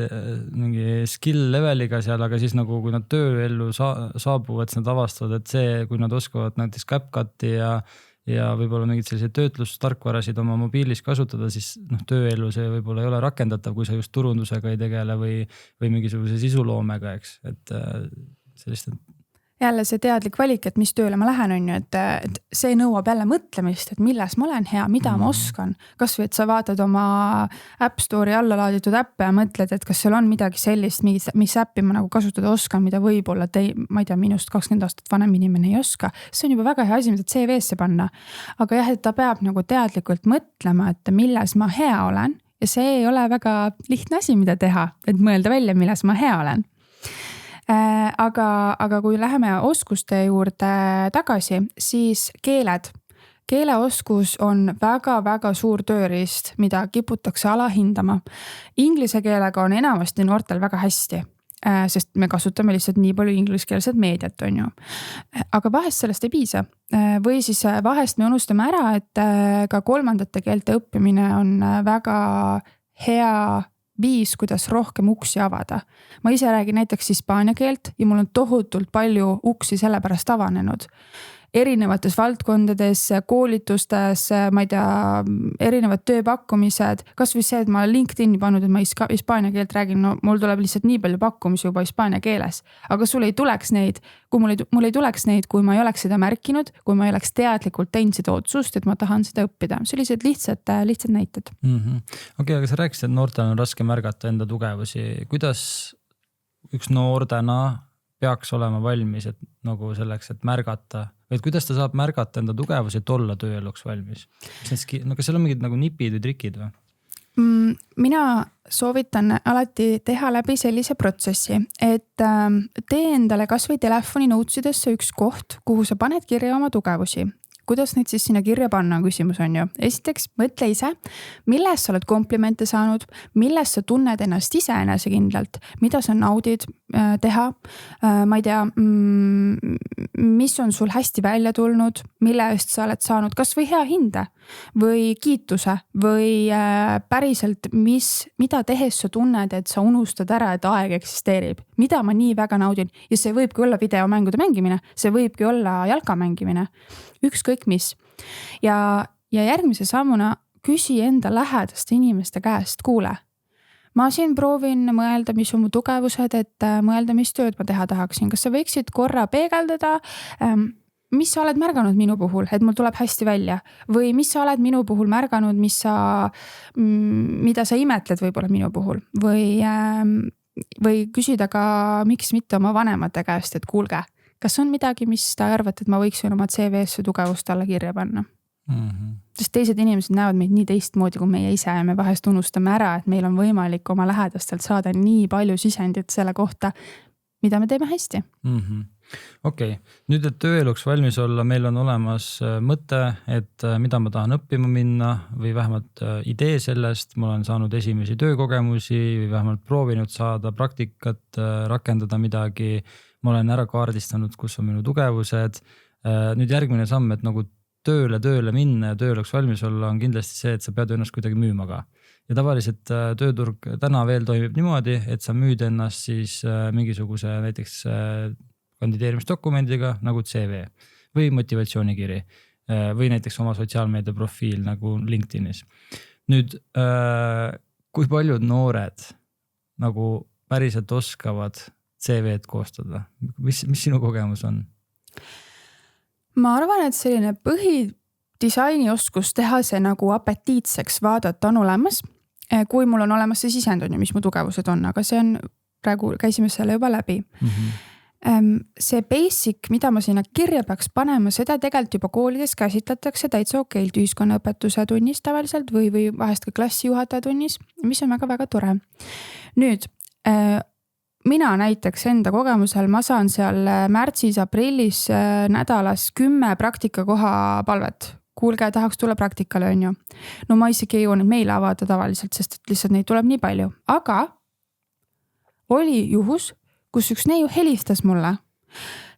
mingi skill leveliga seal, aga siis nagu kui nad tööellu saabuvad, siis nad avastavad, et see, kui nad oskavad näiteks CapCuti ja võib-olla mingid sellised töötlustarkvarasid oma mobiilis kasutada, siis tööellu see võib-olla ei ole rakendatav, kui sa just turundusega ei tegele või mingisuguse sisuloomega, eks, et sellist. Jälle see teadlik valik, et mis tööle ma lähen, on ju, et see nõuab jälle mõtlemist, et milles ma olen hea, mida ma oskan. Kas või, et sa vaatad oma App Store'i alla laaditud äppe ja mõtled, et kas seal on midagi sellist, mis äppi ma nagu kasutada oskan, mida võib-olla ma ei tea, minust 20 aastat vanem inimene ei oska. See on juba väga hea asi, mida CV-sse panna. Aga jah, et ta peab nagu teadlikult mõtlema, et milles ma hea olen ja see ei ole väga lihtne asi, mida teha, et mõelda välja, milles ma hea olen. Aga kui läheme oskuste juurde tagasi, siis keeled. Keeleoskus on väga-väga suur tööriist, mida kiputakse alahindama. Inglise keelega on enamasti noortel väga hästi, sest me kasutame lihtsalt nii palju ingliskeelset meediat, on ju. Aga vahest sellest ei piisa. Või siis vahest me unustame ära, et ka kolmandate keelte õppimine on väga hea viis, kuidas rohkem uksi avada. Ma ise räägin näiteks hispaania keelt ja mul on tohutult palju uksi sellepärast avanenud. Erinevates valdkondades, koolitustes, ma ei tea, erinevad tööpakkumised, kas või see, et ma LinkedIni pannud, et ma hispaania keelt räägin, no mul tuleb lihtsalt nii palju pakkumisi juba hispaania keeles. Aga sul ei tuleks neid, mul ei tuleks neid, kui ma ei oleks seda märkinud, kui ma ei oleks teadlikult teinud seda otsust, et ma tahan seda õppida. Sellised lihtsad näited. Okei, aga sa rääkisid, et noortel on raske märgata enda tugevusi. Kuidas üks noor täna peaks olema valmis, et nagu selleks, et märgata, või kuidas ta saab märgata enda tugevusi, et olla tööeluks valmis? Kas seal on mingid nagu nipid või trikid või? Mina soovitan alati teha läbi sellise protsessi, et tee endale kas või telefoni notsidesse üks koht, kuhu sa paned kirja oma tugevusi. Kuidas neid siis sinna kirja panna, küsimus on ju. Esiteks mõtle ise, milles sa oled komplimente saanud, milles sa tunned ennast ise enesekindlalt, mida sa naudid teha, ma ei tea, mis on sul hästi välja tulnud, mille eest sa oled saanud, kas või hea hinde või kiituse või päriselt, mida tehes sa tunned, et sa unustad ära, et aeg eksisteerib, mida ma nii väga naudin ja see võibki olla videomängude mängimine, see võibki olla jalka mängimine. Ükskõik mis. Ja järgmise sammuna küsi enda lähedaste inimeste käest, kuule, ma siin proovin mõelda, mis on mu tugevused, et mõelda, mis tööd ma teha tahaksin. Kas sa võiksid korra peegeldada, mis sa oled märganud minu puhul, et mul tuleb hästi välja või mis sa oled minu puhul märganud, mida sa imetled võib-olla minu puhul või küsida ka, miks mitte oma vanemate käest, et kuulge, kas on midagi, mis ta arvat, et ma võiksin oma CV-sse tugevust alla kirja panna? Sest teised inimesed näevad meid nii teistmoodi kui meie ise ja me vahest unustame ära, et meil on võimalik oma lähedastelt saada nii palju sisendit selle kohta, mida me teeme hästi. Okei, nüüd, et tööeluks valmis olla, meil on olemas mõte, et mida ma tahan õppima minna või vähemalt idee sellest, ma olen saanud esimesi töökogemusi või vähemalt proovinud saada praktikat, rakendada midagi, ma olen ära kaardistanud, kus on minu tugevused. Nüüd järgmine samm, et nagu tööle minna ja tööeluks valmis olla on kindlasti see, et sa pead ennast kuidagi müüma ka. Ja tavaliselt tööturg täna veel toimib niimoodi, et sa müüd ennast siis mingisuguse näiteks kandideerimisdokumendiga nagu CV või motivatsioonikiri või näiteks oma sotsiaalmeedia profiil nagu LinkedInis. Nüüd, kui paljud noored nagu päriselt oskavad CV-d koostada? Mis sinu kogemus on? Ma arvan, et selline põhidisainioskus teha see nagu apetiitseks vaadata on olemas, kui mul on olemas see sisend on ju, mis mu tugevused on, aga see on, praegu käisime selle juba läbi. See basic, mida ma sinna kirja peaks panema, seda tegelikult juba koolides käsitletakse täitsa okeilt ühiskonnaõpetuse tunnis tavaliselt või vahest ka klassijuhataja tunnis, mis on väga-väga tore. Nüüd, mina näiteks enda kogemusel, ma saan seal märtsis-aprillis nädalas 10 praktikakoha palvet. Kuulge, tahaks tulla praktikale, on ju. No ma isegi ei jõua neid meile avada tavaliselt, sest et lihtsalt neid tuleb nii palju. Aga oli juhus, kus üks neiu helistas mulle.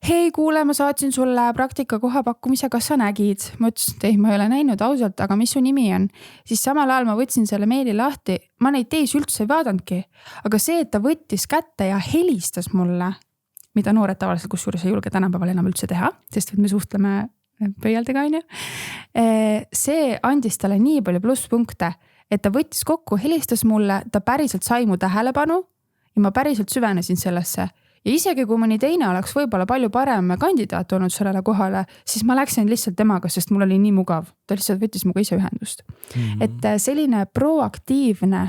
Hei, kuule, ma saatsin sulle praktikakoha pakkumise, kas sa nägid? Ma ütlesin, et ei, ma ei ole näinud ausalt, aga mis su nimi on? Siis samal ajal ma võtsin selle meili lahti, ma neid teisi üldse ei vaadanudki. Aga see, et ta võttis kätte ja helistas mulle, mida noored tavaliselt kusjuures ei julge tänapäeval enam üldse teha, sest me suhtleme pöialdega on ju. See andis talle nii palju plusspunkte, et ta võttis kokku, helistas mulle, ta päriselt sai mu tähelepanu ja ma päriselt süvenesin sellesse. Ja isegi kui mõni teine oleks võib-olla palju parem kandidaat olnud sellele kohale, siis ma läksin lihtsalt temaga, sest mul oli nii mugav. Ta lihtsalt võttis muga ise ühendust. Et selline proaktiivne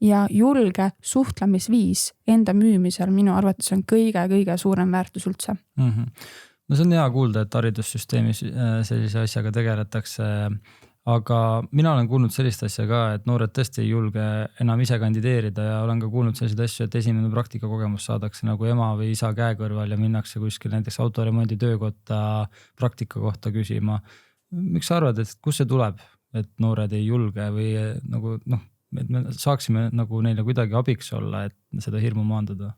ja julge suhtlemisviis enda müümisel minu arvates on kõige suurem väärtus üldse. No see on hea kuulda, et haridussüsteemis sellise asjaga tegeletakse, aga mina olen kuulnud sellist asja ka, et noored tõesti ei julge enam ise kandideerida ja olen ka kuulnud selliseid asju, et esimene praktikakogemus saadakse nagu ema või isa käe kõrval ja minnakse kuskil näiteks autoremondi töökotta praktika kohta küsima. Miks sa arvad, et kus see tuleb, et noored ei julge või nagu et me saaksime nagu neile kuidagi abiks olla, et seda hirmu maandada?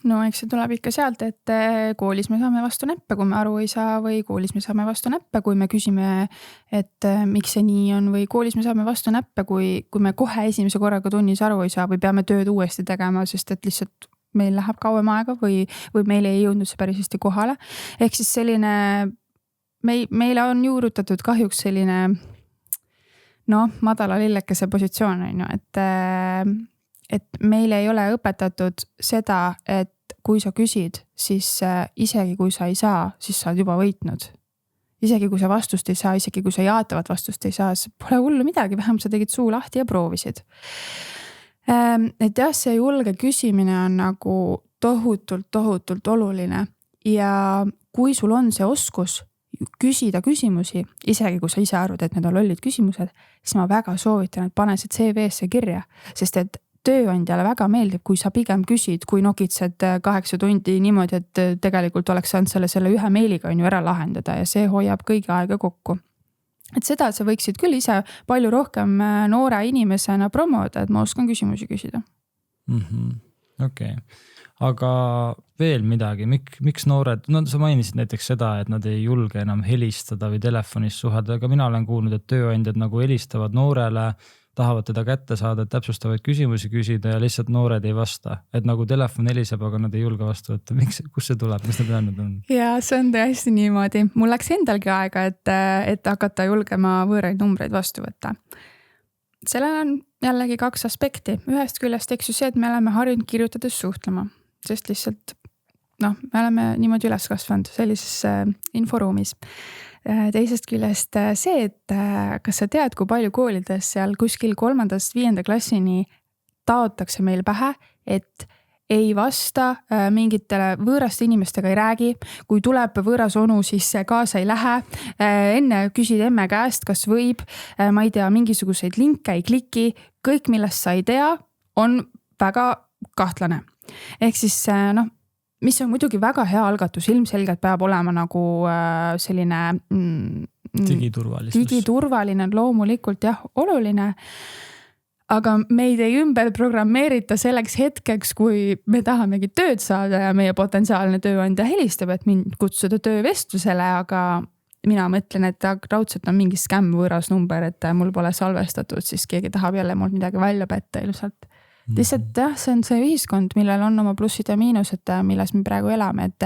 No eks see tuleb ikka sealt, et koolis me saame vastu näppe, kui me aru ei saa või koolis me saame vastu näppe, kui me küsime, et miks see nii on või koolis me saame vastu näppe, kui me kohe esimese korraga tunnis aru ei saa või peame tööd uuesti tegema, sest et lihtsalt meil läheb kauem aega või meil ei jõudnud see päris hästi kohale. Ehk siis selline, meile on juurutatud kahjuks selline madala lillekese positsioon on ju, et meile ei ole õpetatud seda, et kui sa küsid, siis isegi kui sa ei saa, siis sa oled juba võitnud. Isegi kui sa vastust ei saa, isegi kui sa jaatavat vastust ei saa, siis pole hullu midagi, vähem sa tegid suu lahti ja proovisid. Et jah, see julge küsimine on nagu tohutult oluline ja kui sul on see oskus küsida küsimusi, isegi kui sa ise arvad, et need on lollid küsimused, siis ma väga soovitan, et pane see CV-sse kirja, sest et tööandjale väga meeldib, kui sa pigem küsid, kui nokitsed 8 tundi niimoodi, et tegelikult oleks saanud selle ühe meiliga on ju ära lahendada ja see hoiab kõigi aega kokku. Et seda sa võiksid küll ise palju rohkem noore inimesena promoda, et ma oskan küsimusi küsida. Okei. Aga veel midagi, miks noored, sa mainisid näiteks seda, et nad ei julge enam helistada või telefonis suhelda, aga mina olen kuulnud, et tööandjad nagu helistavad noorele, tahavad teda kätte saada, et täpsustavaid küsimusi küsida ja lihtsalt noored ei vasta. Et nagu telefon heliseb, aga nad ei julge vastu võtta. Kus see tuleb? Mis need öelnud on? Ja see on tõesti niimoodi. Mul läks endalgi aega, et hakata julgema võõraid numbreid vastu võtta. Sellel on jällegi 2 aspekti. Ühest küljest eks ju see, et me oleme harjunud kirjutades suhtlema, sest lihtsalt me oleme niimoodi üles kasvanud sellises inforuumis. Teisest küljest see, et kas sa tead, kui palju koolides seal kuskil 3.–5. klassini taotakse meil pähe, et ei vasta mingitele võõraste inimestega ei räägi, kui tuleb võõras onu, siis kaasa ei lähe, enne küsid emme käest, kas võib, ma ei tea, mingisuguseid linke ei kliki, kõik millest sa ei tea, on väga kahtlane. Ehk siis mis on muidugi väga hea algatus, ilmselgelt peab olema nagu selline digiturvaline loomulikult jah, oluline, aga meid ei ümber programmeerita selleks hetkeks, kui me tahamegi tööd saada ja meie potentsiaalne tööandja helistab, et mind kutsuda töövestlusele, aga mina mõtlen, et raudselt on mingi skämm võõras number, et mul pole salvestatud, siis keegi tahab jälle mul midagi välja petta ilmselt. Lihtsalt jah, see on see ühiskond, millel on oma plussid ja miinused, milles me praegu elame, et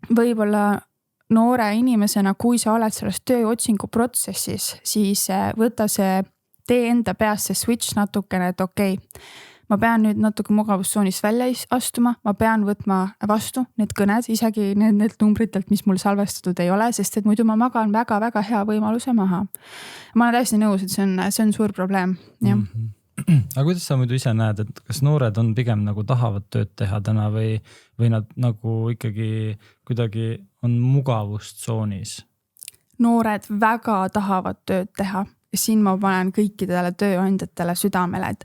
võib-olla noore inimesena, kui sa oled selles tööotsingu protsessis, siis võta see, tee enda peas see switch natukene, et okei, ma pean nüüd natuke mugavustsoonist välja astuma, ma pean võtma vastu need kõned, isegi need numbritelt, mis mul salvestatud ei ole, sest et muidu ma magan väga-väga hea võimaluse maha. Ma olen täiesti nõus, et see on suur probleem, jah. Aga kuidas sa muidu ise näed, et kas noored on pigem nagu tahavad tööd teha täna või nad nagu ikkagi kuidagi on mugavustsoonis? Noored väga tahavad tööd teha. Siin ma panen kõikidele tööandjatele südamele, et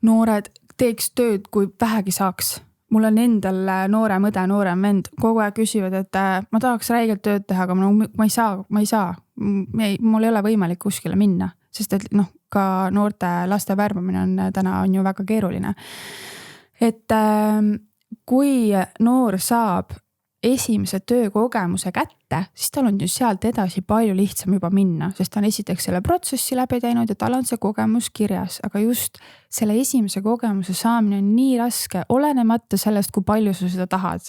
noored teeks tööd, kui vähegi saaks. Mul on endal noorem õde, noorem vend, kogu aeg küsivad, et ma tahaks räigelt tööd teha, aga ma ei saa. Mul ei ole võimalik kuskile minna, sest et ka noorte laste värbamine täna on ju väga keeruline. Et kui noor saab esimese töökogemuse kätte, siis tal on ju sealt edasi palju lihtsam juba minna, sest ta on esiteks selle protsessi läbi teinud ja tal on see kogemus kirjas, aga just selle esimese kogemuse saamine on nii raske, olenemata sellest, kui palju sa seda tahad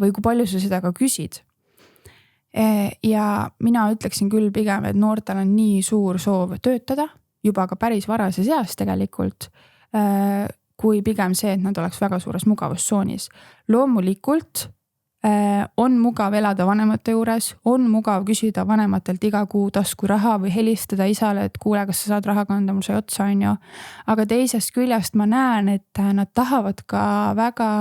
või kui palju sa seda ka küsid. Ja mina ütleksin küll pigem, et noortel on nii suur soov töötada juba ka päris varases eas tegelikult, kui pigem see, et nad oleks väga suures mugavustsoonis. Loomulikult on mugav elada vanemate juures, on mugav küsida vanematelt iga kuu taskuraha või helistada isale, et kuule, kas sa saad raha kanda, mul sai otsa, on ju. Aga teisest küljest ma näen, et nad tahavad ka väga,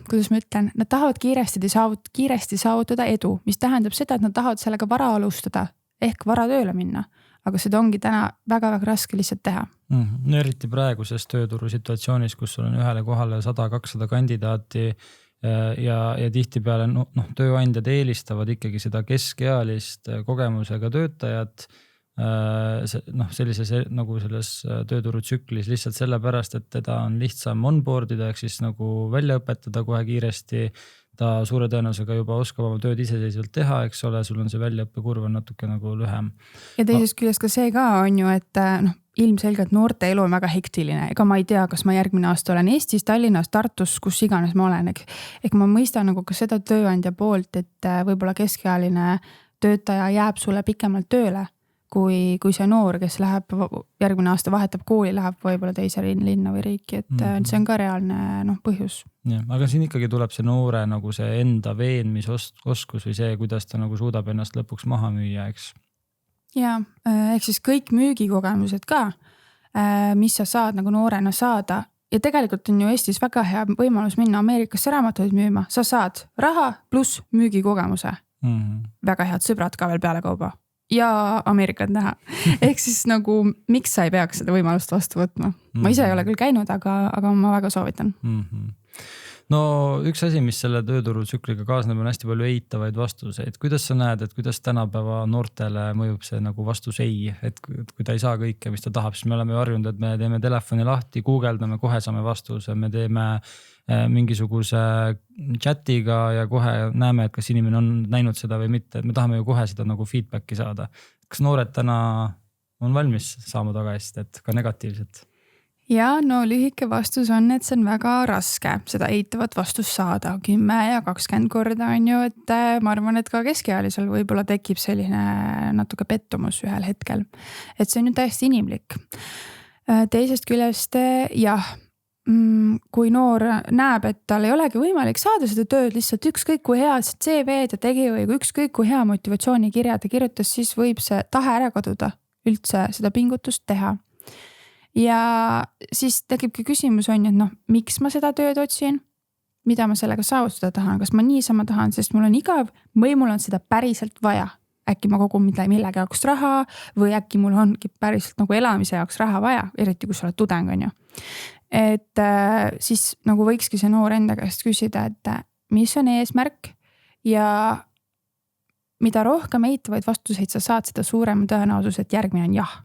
kuidas ma ütlen, nad tahavad kiiresti saavutada edu, mis tähendab seda, et nad tahavad sellega vara alustada ehk vara tööle minna. Aga seda ongi täna väga-väga raske lihtsalt teha. No eriti praeguses tööturu situatsioonis, kus sul on ühele kohale 100-200 kandidaati ja tihtipeale tööandjad eelistavad ikkagi seda keskealist kogemusega töötajat sellises nagu selles tööturutsüklis lihtsalt sellepärast, et teda on lihtsam onboardida ehk siis nagu välja õpetada kohe kiiresti. Ta suure tõenäosusega juba oskab oma tööd iseseisvalt teha, eks ole, sul on see väljaõppekurv on natuke nagu lühem. Ja teisest küljest ka see ka on ju, et ilmselgelt noorte elu on väga hektiline. Ega ma ei tea, kas ma järgmine aasta olen Eestis, Tallinnas, Tartus, kus iganes ma olen. Ehk ma mõistan nagu ka seda tööandja poolt, et võib-olla keskealine töötaja jääb sulle pikemalt tööle, kui see noor, kes läheb järgmine aasta vahetab kooli, läheb võib-olla teise linna või riiki, et see on ka reaalne põhjus. Ja, aga siin ikkagi tuleb see noore nagu see enda veenmisoskus või see, kuidas ta nagu suudab ennast lõpuks maha müüa, eks? Ja, ehk siis kõik müügikogemused ka, mis sa saad nagu noorena saada. Ja tegelikult on ju Eestis väga hea võimalus minna Ameerikasse raamatuid müüma. Sa saad raha pluss müügikogemuse. Väga head sõbrad ka veel peale kauba. Ja Ameerikat näha. Ehk siis nagu, miks sa ei peaks seda võimalust vastu võtma? Ma ise ei ole küll käinud, aga ma väga soovitan. No üks asi, mis selle tööturutsükliga kaasneb, on hästi palju eitavaid vastuseid. Kuidas sa näed, et kuidas tänapäeva noortele mõjub see nagu vastus ei? Et kui ta ei saa kõike, mis ta tahab, siis me oleme harjunud, et me teeme telefoni lahti, guugeldame, kohe saame vastuse, me teeme mingisuguse chatiga ja kohe näeme, et kas inimene on näinud seda või mitte, et me tahame ju kohe seda nagu feedbacki saada. Kas noored täna on valmis saama tagasisidet, ka negatiivset? Ja no lühike vastus on, et see on väga raske seda eitavat vastust saada 10 ja 20 korda on ju, et ma arvan, et ka keskealisel võib-olla tekib selline natuke pettumus ühel hetkel, et see on ju täiesti inimlik. Teisest küljest jah, kui noor näeb, et tal ei olegi võimalik saada seda tööd lihtsalt ükskõik kui hea see CV-d ja tegi või ükskõik kui hea motivatsioonikirja ta kirjutas, siis võib see tahe ära kaduda üldse seda pingutust teha. Ja siis tekibki küsimus on, et miks ma seda tööd otsin, mida ma sellega saavutada tahan, kas ma niisama tahan, sest mul on igav või mul on seda päriselt vaja. Äkki ma kogun millegi jaoks raha või äkki mul ongi päriselt nagu elamise jaoks raha vaja, eriti kui sa oled tudeng on ju. Et siis nagu võikski see noor enda käest küsida, et mis on eesmärk ja mida rohkem eitavaid vastuseid sa saad, seda suurem tõenäosus, et järgmine on jah.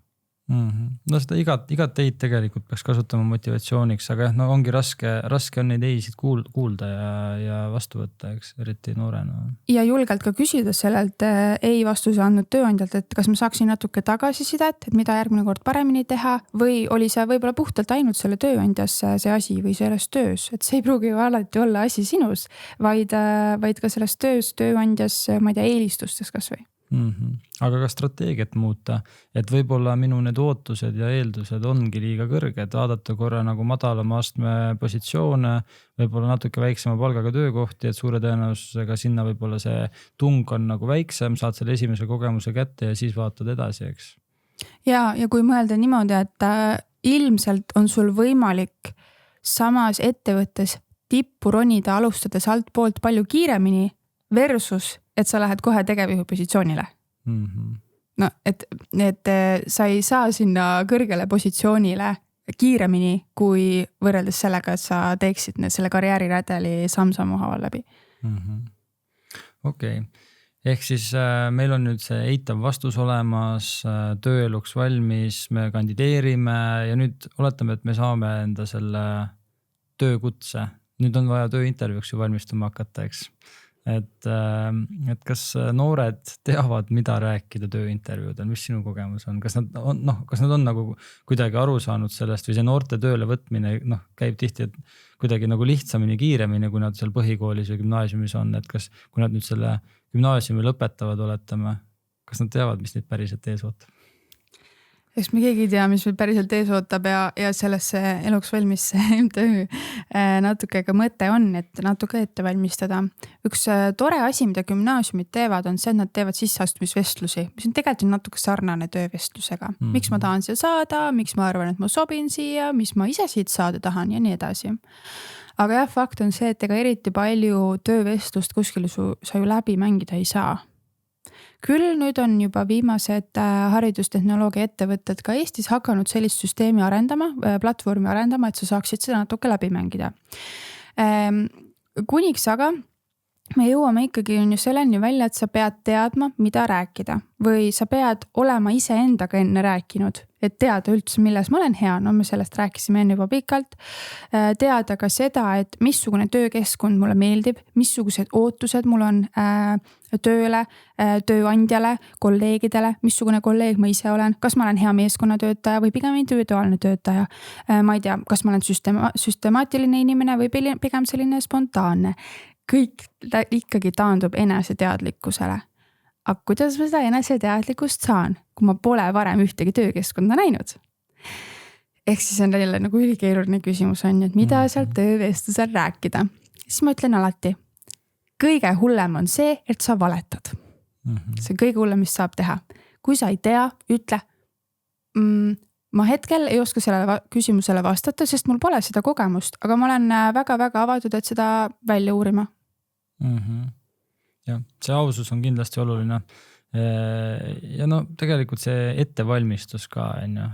No seda igat teid tegelikult peaks kasutama motivatsiooniks, aga ongi raske on neid eisid kuulda ja vastu võtta, eks, eriti noorena. Ja julgelt ka küsida sellelt ei vastuse andnud tööandjalt, et kas ma saaksin natuke tagasisidet, et mida järgmine kord paremini teha või oli see võib-olla puhtalt ainult selle tööandjas see asi või selles töös, et see ei pruugi ju alati olla asi sinus, vaid ka selles töös, tööandjas, ma ei tea, eelistustes kas või. Aga ka strateegiat muuta, et võib-olla minu need ootused ja eeldused ongi liiga kõrged, vaadata korra nagu madalama astme positsioone, võib-olla natuke väiksema palgaga töökohti, et suure tõenäosusega sinna võib-olla see tung on nagu väiksem, saad selle esimese kogemuse kätte ja siis vaatad edasi, eks. Ja kui mõelda niimoodi, et ilmselt on sul võimalik samas ettevõttes tippu ronida alustades alt poolt palju kiiremini versus et sa lähed kohe tegevjuhi positsioonile. No, et sa ei saa sinna kõrgele positsioonile kiiremini, kui võrreldes sellega, et sa teeksid selle karjäärirädeli samm-sammu haaval läbi. Okei. Ehk siis meil on nüüd see eitav vastus olemas, tööeluks valmis, me kandideerime ja nüüd oletame, et me saame enda selle töökutse. Nüüd on vaja tööintervjuuks ju valmistuma hakata, eks. et kas noored teavad, mida rääkida tööintervjuudel, mis sinu kogemus on, kas nad on nagu kuidagi aru saanud sellest või see noorte tööle võtmine käib tihti, et kuidagi nagu lihtsamini, kiiremini, kui nad seal põhikoolis või gümnaasiumis on, et kas, kui nad nüüd selle gümnaasiumi lõpetavad, oletame, kas nad teavad, mis neid päriselt ees ootab? Eks me keegi ei tea, mis meil päriselt ees ootab ja sellesse eluks valmis MTÜ natuke ka mõte on, et natuke ette valmistada. Üks tore asi, mida gümnaasiumid teevad, on see, et nad teevad sisseastumisvestlusi, mis on tegelikult natuke sarnane töövestlusega. Miks ma tahan siia saada, miks ma arvan, et ma sobin siia, mis ma ise siit saada tahan ja nii edasi. Aga jah, fakt on see, et ega eriti palju töövestlust kuskil sa ju läbi mängida ei saa. Küll nüüd on juba viimased haridustehnoloogia ettevõtted ka Eestis hakanud sellist süsteemi arendama, platvormi arendama, et sa saaksid seda natuke läbi mängida. Kuniks aga me jõuame ikkagi on ju selleni välja, et sa pead teadma, mida rääkida või sa pead olema ise endaga enne rääkinud, et teada üldse, milles ma olen hea, me sellest rääkisime enne juba pikalt, teada ka seda, et missugune töökeskkond mulle meeldib, missugused ootused mul on tööle, tööandjale, kolleegidele, missugune kolleeg ma ise olen, kas ma olen hea meeskonnatöötaja või pigem individuaalne töötaja. Ma ei tea, kas ma olen süstemaatiline inimene või pigem selline spontaanne. Kõik ikkagi taandub eneseteadlikkusele. Aga kuidas ma seda eneseteadlikkust saan, kui ma pole varem ühtegi töökeskkonda näinud? Ehk siis on jälle nagu ülikeeruline küsimus on, et mida seal töövestlusel rääkida. Siis ma ütlen alati, kõige hullem on see, et sa valetad. See on kõige hullem, mis saab teha. Kui sa ei tea, ütle, ma hetkel ei oska sellele küsimusele vastata, sest mul pole seda kogemust, aga ma olen väga-väga avatud, et seda välja uurima. Ja, see ausus on kindlasti oluline. Ja tegelikult see ettevalmistus ka,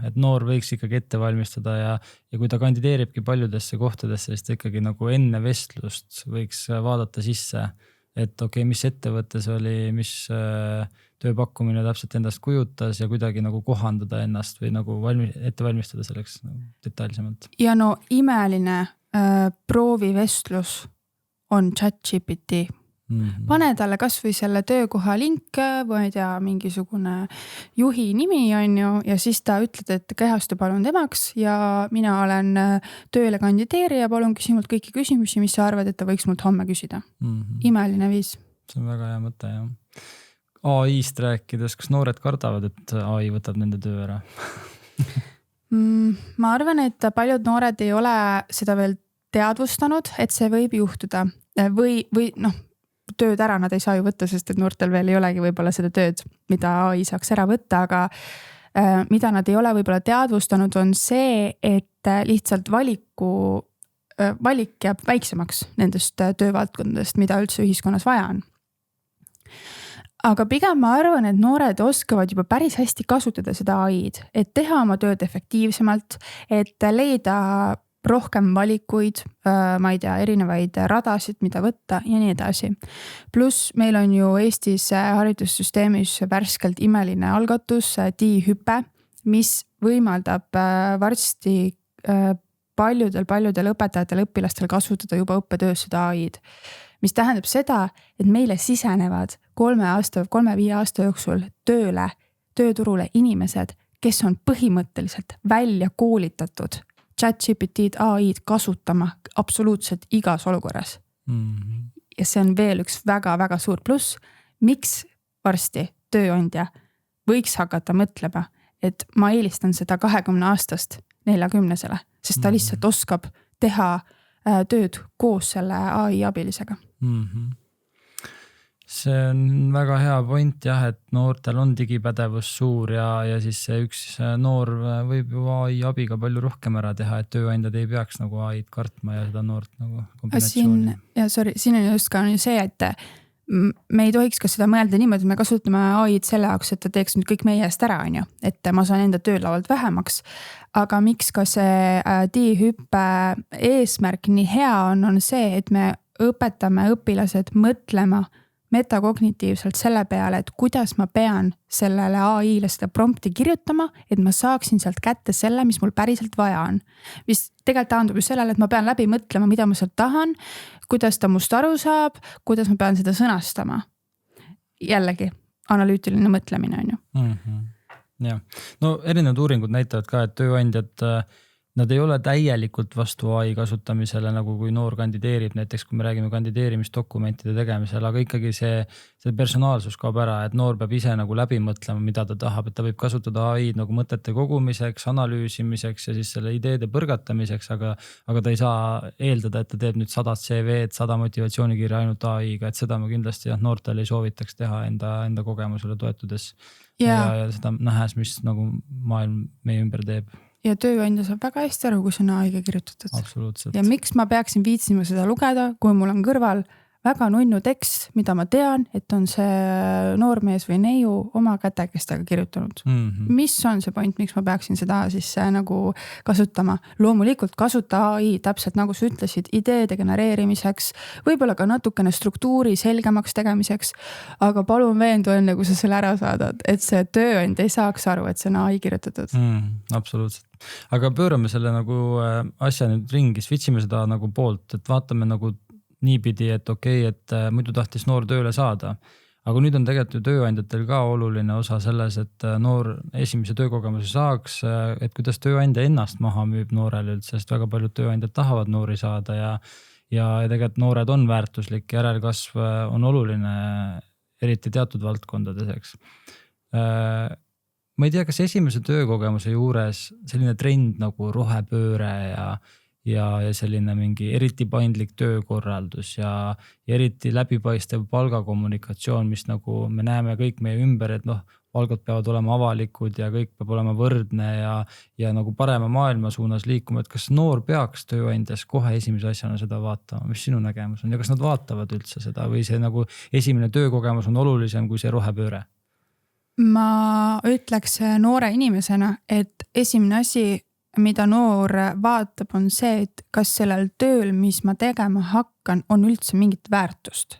et noor võiks ikkagi ette valmistada ja kui ta kandideeribki paljudesse kohtadesse, siis ta ikkagi nagu enne vestlust võiks vaadata sisse, et mis ettevõttes oli, mis tööpakkumine täpselt endast kujutas ja kuidagi nagu kohandada ennast või nagu ette valmistada selleks detailsemalt. Ja imeline proovivestlus on ChatGPT. Pane talle kas või selle töökoha link või ei tea, mingisugune juhi nimi on ju ja siis ta ütled, et kehastu palun temaks ja mina olen tööle kandideerija, palun küsimult kõiki küsimusi, mis sa arvad, et ta võiks mult homme küsida. Imeline viis. See on väga hea mõte, jah. AI-st rääkides, kas noored kardavad, et AI võtab nende töö ära? Ma arvan, et paljud noored ei ole seda veel teadvustanud, et see võib juhtuda või tööd ära nad ei saa ju võtta, sest et noortel veel ei olegi võib-olla seda tööd, mida AI saaks ära võtta, aga mida nad ei ole võib-olla teadvustanud on see, et lihtsalt valik jääb väiksemaks nendest töövaldkondadest, mida üldse ühiskonnas vaja on. Aga pigem ma arvan, et noored oskavad juba päris hästi kasutada seda AI-d, et teha oma tööd efektiivsemalt, et leida rohkem valikuid, ma ei tea, erinevaid radasid, mida võtta ja nii edasi. Pluss meil on ju Eestis haridussüsteemis värskelt imeline algatus D-hüpe, mis võimaldab varsti paljudel õpetajatel, õpilastel kasutada juba õppetöös seda AI-d. Mis tähendab seda, et meile sisenevad 3-5 aasta jooksul tööturule inimesed, kes on põhimõtteliselt välja koolitatud ChatGPT-d, AI-d kasutama absoluutselt igas olukorras. Ja see on veel üks väga-väga suur pluss, miks varsti tööandja võiks hakata mõtlema, et ma eelistan seda 20 aastast 40-sele, sest ta lihtsalt oskab teha tööd koos selle AI abilisega. See on väga hea point jah, et noortel on digipädevus suur ja siis see üks noor võib ju AI abiga palju rohkem ära teha, et tööandjad ei peaks nagu AI-d kartma ja seda noort nagu kombinatsiooni. Siin on just ka see, et me ei tohiks ka seda mõelda niimoodi, me kasutame AI-d selle jaoks, et ta teeks nüüd kõik meie eest ära, on ju, et ma saan enda töölavalt vähemaks. Aga miks ka see D-hüppe eesmärk nii hea on see, et me õpetame õpilased mõtlema metakognitiivselt selle peale, et kuidas ma pean sellele AI-le seda prompti kirjutama, et ma saaksin sealt kätte selle, mis mul päriselt vaja on. Mis tegelikult taandub just sellele, et ma pean läbi mõtlema, mida ma sealt tahan, kuidas ta must aru saab, kuidas ma pean seda sõnastama. Jällegi, analüütiline mõtlemine on ju. Ja. No erinevad uuringud näitavad ka, et tööandjad, nad ei ole täielikult vastu AI kasutamisele, nagu kui noor kandideerib, näiteks kui me räägime kandideerimisdokumentide tegemisel, aga ikkagi see personaalsus kaob ära, et noor peab ise nagu läbi mõtlema, mida ta tahab, et ta võib kasutada AI nagu mõtete kogumiseks, analüüsimiseks ja siis selle ideede põrgatamiseks, aga ta ei saa eeldada, et ta teeb nüüd 100 CV-d, 100 motivatsioonikirja ainult AI-ga, et seda ma kindlasti noortel ei soovitaks teha enda kogemusele toetudes ja seda nähes, mis nagu maailm meie ümber teeb. Ja tööandja saab väga hästi aru, kui see on AI-ga kirjutatud. Absoluutselt. Ja miks ma peaksin viitsima seda lugeda, kui mul on kõrval väga nunnu tekst, mida ma tean, et on see noormees või neiu oma kätekestega kirjutanud. Mis on see point, miks ma peaksin seda siis nagu kasutama? Loomulikult kasuta AI täpselt nagu sa ütlesid, ideede genereerimiseks, võib-olla ka natukene struktuuri selgemaks tegemiseks, aga palun veendu enne, kui sa selle ära saadad, et see tööandja ei saaks aru, et see on AI kirjutatud. Absoluutselt. Aga pöörame selle nagu asja nüüd ringi, switchime seda nagu poolt, et vaatame nagu niipidi, et okei, et muidu tahtis noor tööle saada. Aga nüüd on tegelikult ju tööandjatel ka oluline osa selles, et noor esimese töökogemuse saaks, et kuidas tööandja ennast maha müüb noorele üldse, sest väga paljud tööandjad tahavad noori saada ja tegelikult noored on väärtuslik, järelkasv on oluline, eriti teatud valdkondades, eks. Ma ei tea, kas esimese töökogemuse juures selline trend nagu rohepööre ja selline mingi eriti paindlik töökorraldus ja eriti läbipaistev palgakommunikatsioon, mis nagu me näeme kõik meie ümber, et palgad peavad olema avalikud ja kõik peab olema võrdne ja nagu parema maailma suunas liikuma, et kas noor peaks tööandjas kohe esimese asjana seda vaatama, mis sinu nägemus on ja kas nad vaatavad üldse seda või see nagu esimene töökogemus on olulisem kui see rohepööre? Ma ütleks noore inimesena, et esimene asi, mida noor vaatab, on see, et kas sellel tööl, mis ma tegema hakkan, on üldse mingit väärtust.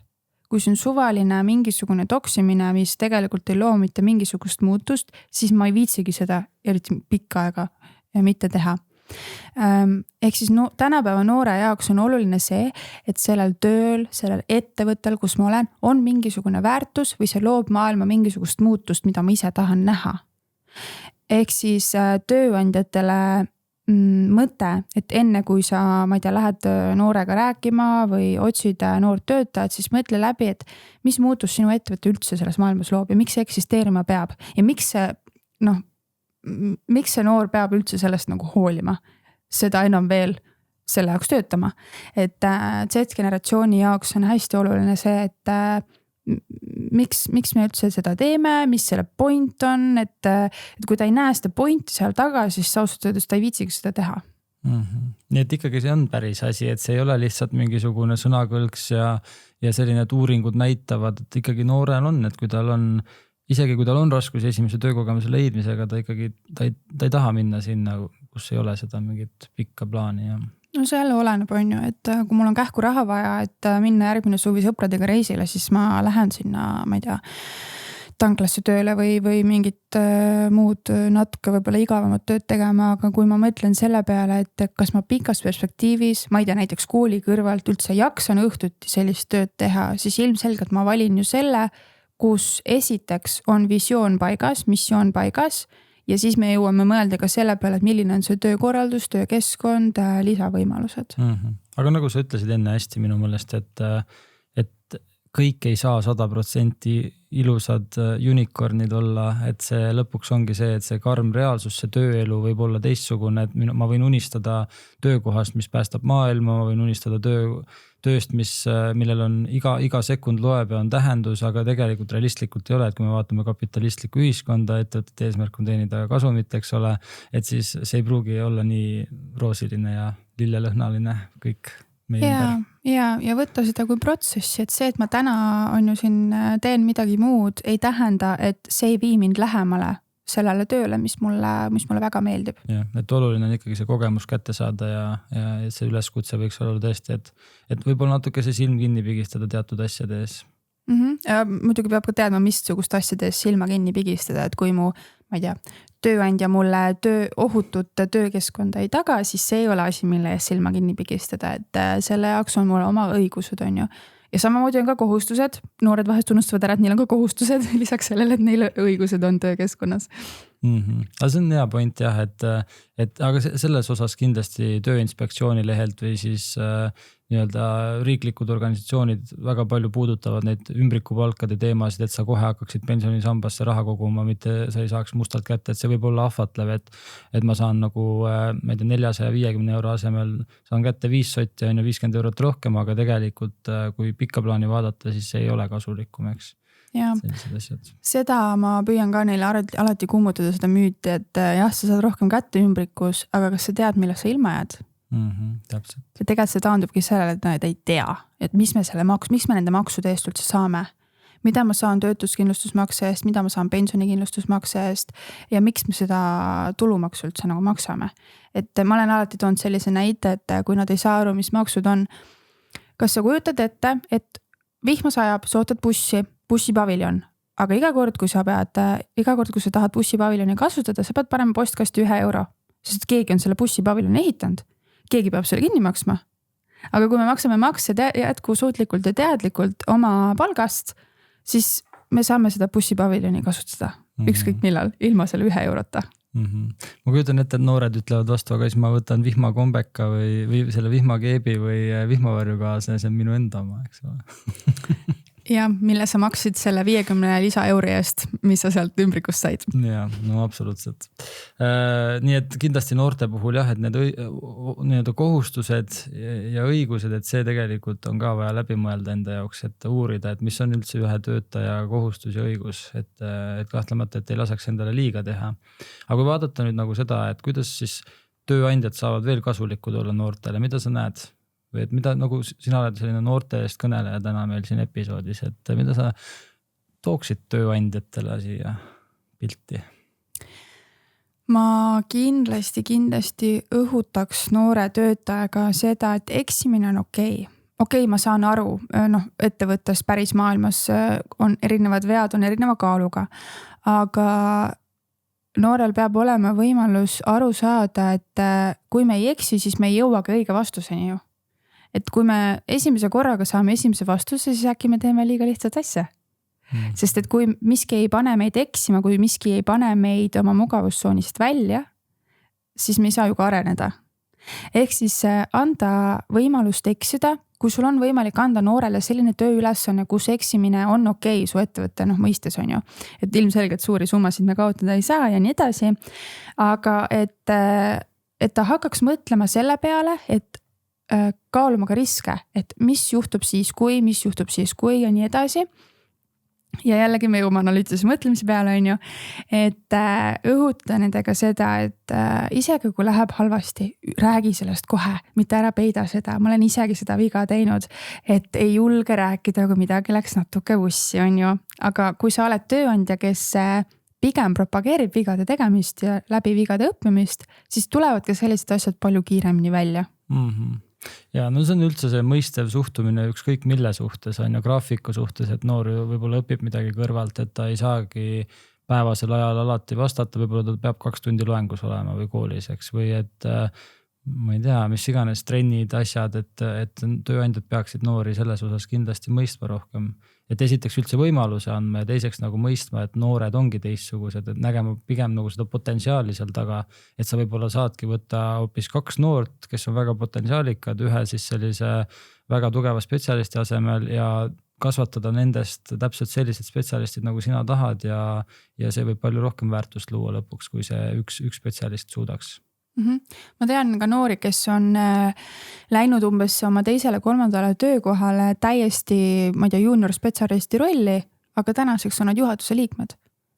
Kui see on suvaline mingisugune toksimine, mis tegelikult ei loo mitte mingisugust muutust, siis ma ei viitsigi seda eriti pikka aega mitte teha. Ehk siis tänapäeva noore jaoks on oluline see, et sellel tööl, sellel ettevõttel, kus ma olen, on mingisugune väärtus või see loob maailma mingisugust muutust, mida ma ise tahan näha. Ehk siis tööandjatele mõte, et enne kui sa, ma ei tea, lähed noorega rääkima või otsid noort töötajat, siis mõtle läbi, et mis muutus sinu ettevõtte üldse selles maailmas loob ja miks see eksisteerima peab ja miks see noor peab üldse sellest nagu hoolima, seda enam veel selle jaoks töötama. Et Z-generatsiooni jaoks on hästi oluline see, et miks me üldse seda teeme, mis selle point on, et kui ta ei näe seda pointi seal taga, siis ausalt öeldes ta ei viitsigi seda teha. Nii et ikkagi see on päris asi, et see ei ole lihtsalt mingisugune sõnakõlks ja selline, et uuringud näitavad, et ikkagi noorel on, et kui tal on raskus esimese töökogemuse leidmisega, ta ei taha minna sinna, kus ei ole seda mingit pikka plaani ja no see jälle oleneb, on ju, et kui mul on kähku raha vaja, et minna järgmine suvi sõpradega reisile, siis ma lähen sinna, ma ei tea, tanklasse tööle või mingit muud natuke võib-olla igavamat tööd tegema, aga kui ma mõtlen selle peale, et kas ma pikas perspektiivis, ma ei tea, näiteks kooli kõrvalt üldse jaksan õhtuti sellist tööd teha, siis ilmselgelt ma valin ju selle, kus esiteks on visioon paigas, missioon paigas, ja siis me jõuame mõelda ka selle peale, et milline on see töökorraldus, töökeskkond, lisavõimalused. Aga nagu sa ütlesid enne hästi minu mõelest, et kõik ei saa 100% ilusad unicornid olla, et see lõpuks ongi see, et see karm reaalsus, see tööelu võib olla teistsugune, et ma võin unistada töökohast, mis päästab maailma, ma võin unistada tööst, millel on iga sekund loeb ja on tähendus, aga tegelikult realistlikult ei ole, et kui me vaatame kapitalistlikku ühiskonda, ettevõtete eesmärk on teenida kasumit, eks ole, et siis see ei pruugi olla nii roosiline ja lillelõhnaline kõik meie ümber. Ja võtta seda kui protsessi, et see, et ma täna on ju siin teen midagi muud, ei tähenda, et see ei vii mind lähemale sellele tööle, mis mulle väga meeldib. Ja, et oluline on ikkagi see kogemus kätte saada ja see üleskutse võiks olla tõesti, et võib-olla natuke see silm kinni pigistada teatud asjade ees. Muidugi peab ka teadma, missugust asjades silma kinni pigistada, et kui mu, ma ei tea, tööandja mulle ohutut töökeskkonda ei taga, siis see ei ole asi, mille eest silma kinni pigistada, et selle jaoks on mul oma õigused, on ju. Ja samamoodi on ka kohustused, noored vahest unustavad ära, et neil on ka kohustused lisaks sellele, et neil õigused on töökeskkonnas. Aga see on hea point jah, et aga selles osas kindlasti Tööinspektsiooni lehelt või siis nii-öelda riiklikud organisatsioonid väga palju puudutavad neid ümbrikupalkade teemasid, et sa kohe hakkaksid pensionisambasse raha koguma, mitte sa ei saaks mustalt kätte, et see võib olla ahvatlev, et ma saan nagu, ma ei tea, 450 € asemel saan kätte 5 sotti, on ju 50 € rohkem, aga tegelikult kui pikka plaani vaadata, siis see ei ole kasulikum, eks. Ja seda ma püüan ka neile alati kummutada seda müüti, et jah, sa saad rohkem kätte ümbrikus, aga kas sa tead, millest sa ilma jääd? Täpselt. Ja tegelikult see taandubki sellele, et nad ei tea, et miks me nende maksude eest üldse saame, mida ma saan töötuskindlustusmakse eest, mida ma saan pensionikindlustusmakse eest ja miks me seda tulumaksu üldse nagu maksame. Et ma olen alati toonud sellise näite, et kui nad ei saa aru, mis maksud on, kas sa kujutad ette, et vihma sajab, sa ootad bussipaviljon, aga iga kord, kui sa tahad bussipaviljoni kasutada, sa pead panema postkasti 1 €, sest keegi on selle bussipaviljoni ehitanud. Keegi peab selle kinni maksma. Aga kui me maksame makse jätkusuutlikult ja teadlikult oma palgast, siis me saame seda bussipaviljoni kasutada ükskõik millal, ilma selle 1 €-ta. Ma kujutan ette, et noored ütlevad vastu, aga siis ma võtan vihmakombeka või selle vihmakeebi või vihmavarju kaasa ja see on minu enda oma, eks ole. Ja mille sa maksid selle 50 lisaeuri eest, mis sa sealt ümbrikust said. Ja, no absoluutselt. Nii et kindlasti noorte puhul jah, et need kohustused ja õigused, et see tegelikult on ka vaja läbi mõelda enda jaoks, et uurida, et mis on üldse ühe töötaja kohustus ja õigus, et kahtlemata, et ei laseks endale liiga teha. Aga kui vaadata nüüd nagu seda, et kuidas siis tööandjad saavad veel kasulikud olla noortele, mida sa näed? Või et mida nagu sina oled selline noorte eest kõneleja täna meil siin episoodis, et mida sa tooksid tööandjatele siia pilti? Ma kindlasti õhutaks noore töötajaga seda, et eksimine on okei. Okei, ma saan aru, ettevõttes päris maailmas on erinevad vead, on erineva kaaluga, aga noorel peab olema võimalus aru saada, et kui me ei eksi, siis me ei jõua ka õige vastuseni ju. Et kui me esimese korraga saame esimese vastuse, siis äkki me teeme liiga lihtsat asja. Sest et kui miski ei pane meid eksima, kui miski ei pane meid oma mugavustsoonist välja, siis me ei saa ju ka areneda. Ehk siis anda võimalust eksida, kui sul on võimalik anda noorele selline tööülesanne, kus eksimine on okei su ettevõtte mõistes on ju. Et ilmselgelt suuri summasid me kaotada ei saa ja nii edasi. Aga et ta hakkaks mõtlema selle peale, et kaaluma ka riske, et mis juhtub siis kui ja nii edasi. Ja jällegi me jõuame analüütilise mõtlemise peale on ju, et õhuta nendega seda, et isegi kui läheb halvasti, räägi sellest kohe, mitte ära peida seda. Ma olen isegi seda viga teinud, et ei julge rääkida, kui midagi läks natuke ussi on ju. Aga kui sa oled tööandja, kes pigem propageerib vigade tegemist ja läbi vigade õppimist, siis tulevad ka sellised asjad palju kiiremini välja. Ja no see on üldse see mõistev suhtumine ükskõik mille suhtes on ju graafiku suhtes, et noor võib-olla õpib midagi kõrvalt, et ta ei saagi päevasel ajal alati vastata, võib-olla ta peab 2 tundi loengus olema või koolis, eks, või et ma ei tea, mis iganes trennid, asjad, et tööandjad peaksid noori selles osas kindlasti mõistma rohkem. Et esiteks üldse võimaluse andma ja teiseks nagu mõistma, et noored ongi teistsugused, et nägema pigem nagu seda potentsiaali seal taga, et sa võib-olla saadki võtta hoopis 2 noort, kes on väga potentsiaalikad, ühe siis sellise väga tugeva spetsialisti asemel ja kasvatada nendest täpselt sellised spetsialistid, nagu sina tahad ja see võib palju rohkem väärtust luua lõpuks, kui see üks spetsialist suudaks. Ma tean ka noori, kes on läinud umbes oma 2.-3. töökohale täiesti, ma ei tea, junior spetsialisti rolli, aga tänaseks on nad juhatuse liikmed.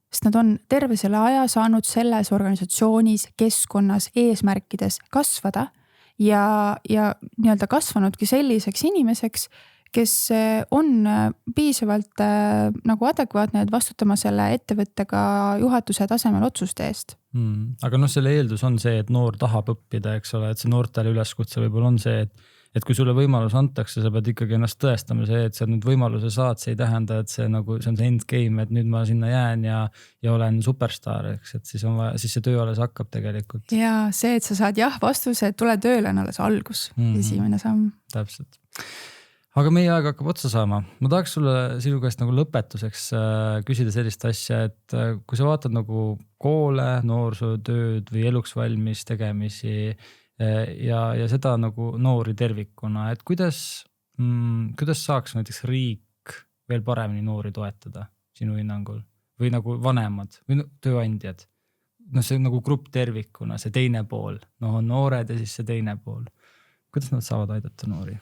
Sest nad on terve selle aja saanud selles organisatsioonis, keskkonnas, eesmärkides kasvada ja nii-öelda kasvanudki selliseks inimeseks, kes on piisavalt nagu adekvaatne, et vastutama selle ettevõttega juhatuse tasemel otsuste eest. Aga selle eeldus on see, et noor tahab õppida, eks ole, et see noortele üleskutse võib-olla on see, et kui sulle võimalus antakse, sa pead ikkagi ennast tõestama, see, et sa nüüd võimaluse saad, see ei tähenda, et see nagu see on see endgame, et nüüd ma sinna jään ja olen superstaar, eks, et siis on vaja, siis see töö alles hakkab tegelikult. Ja see, et sa saad jah vastuse, et tule tööle on alles algus, esimene samm. Täpselt. Aga meie aeg hakkab otsa saama. Ma tahaks sulle sinu käest nagu lõpetuseks küsida sellist asja, et kui sa vaatad nagu koole, noorsootööd või eluks valmis tegemisi ja seda nagu noori tervikuna, et kuidas saaks näiteks riik veel paremini noori toetada sinu hinnangul või nagu vanemad või tööandjad? See nagu grupp tervikuna, see teine pool, on noored ja siis see teine pool. Kuidas nad saavad aidata noori?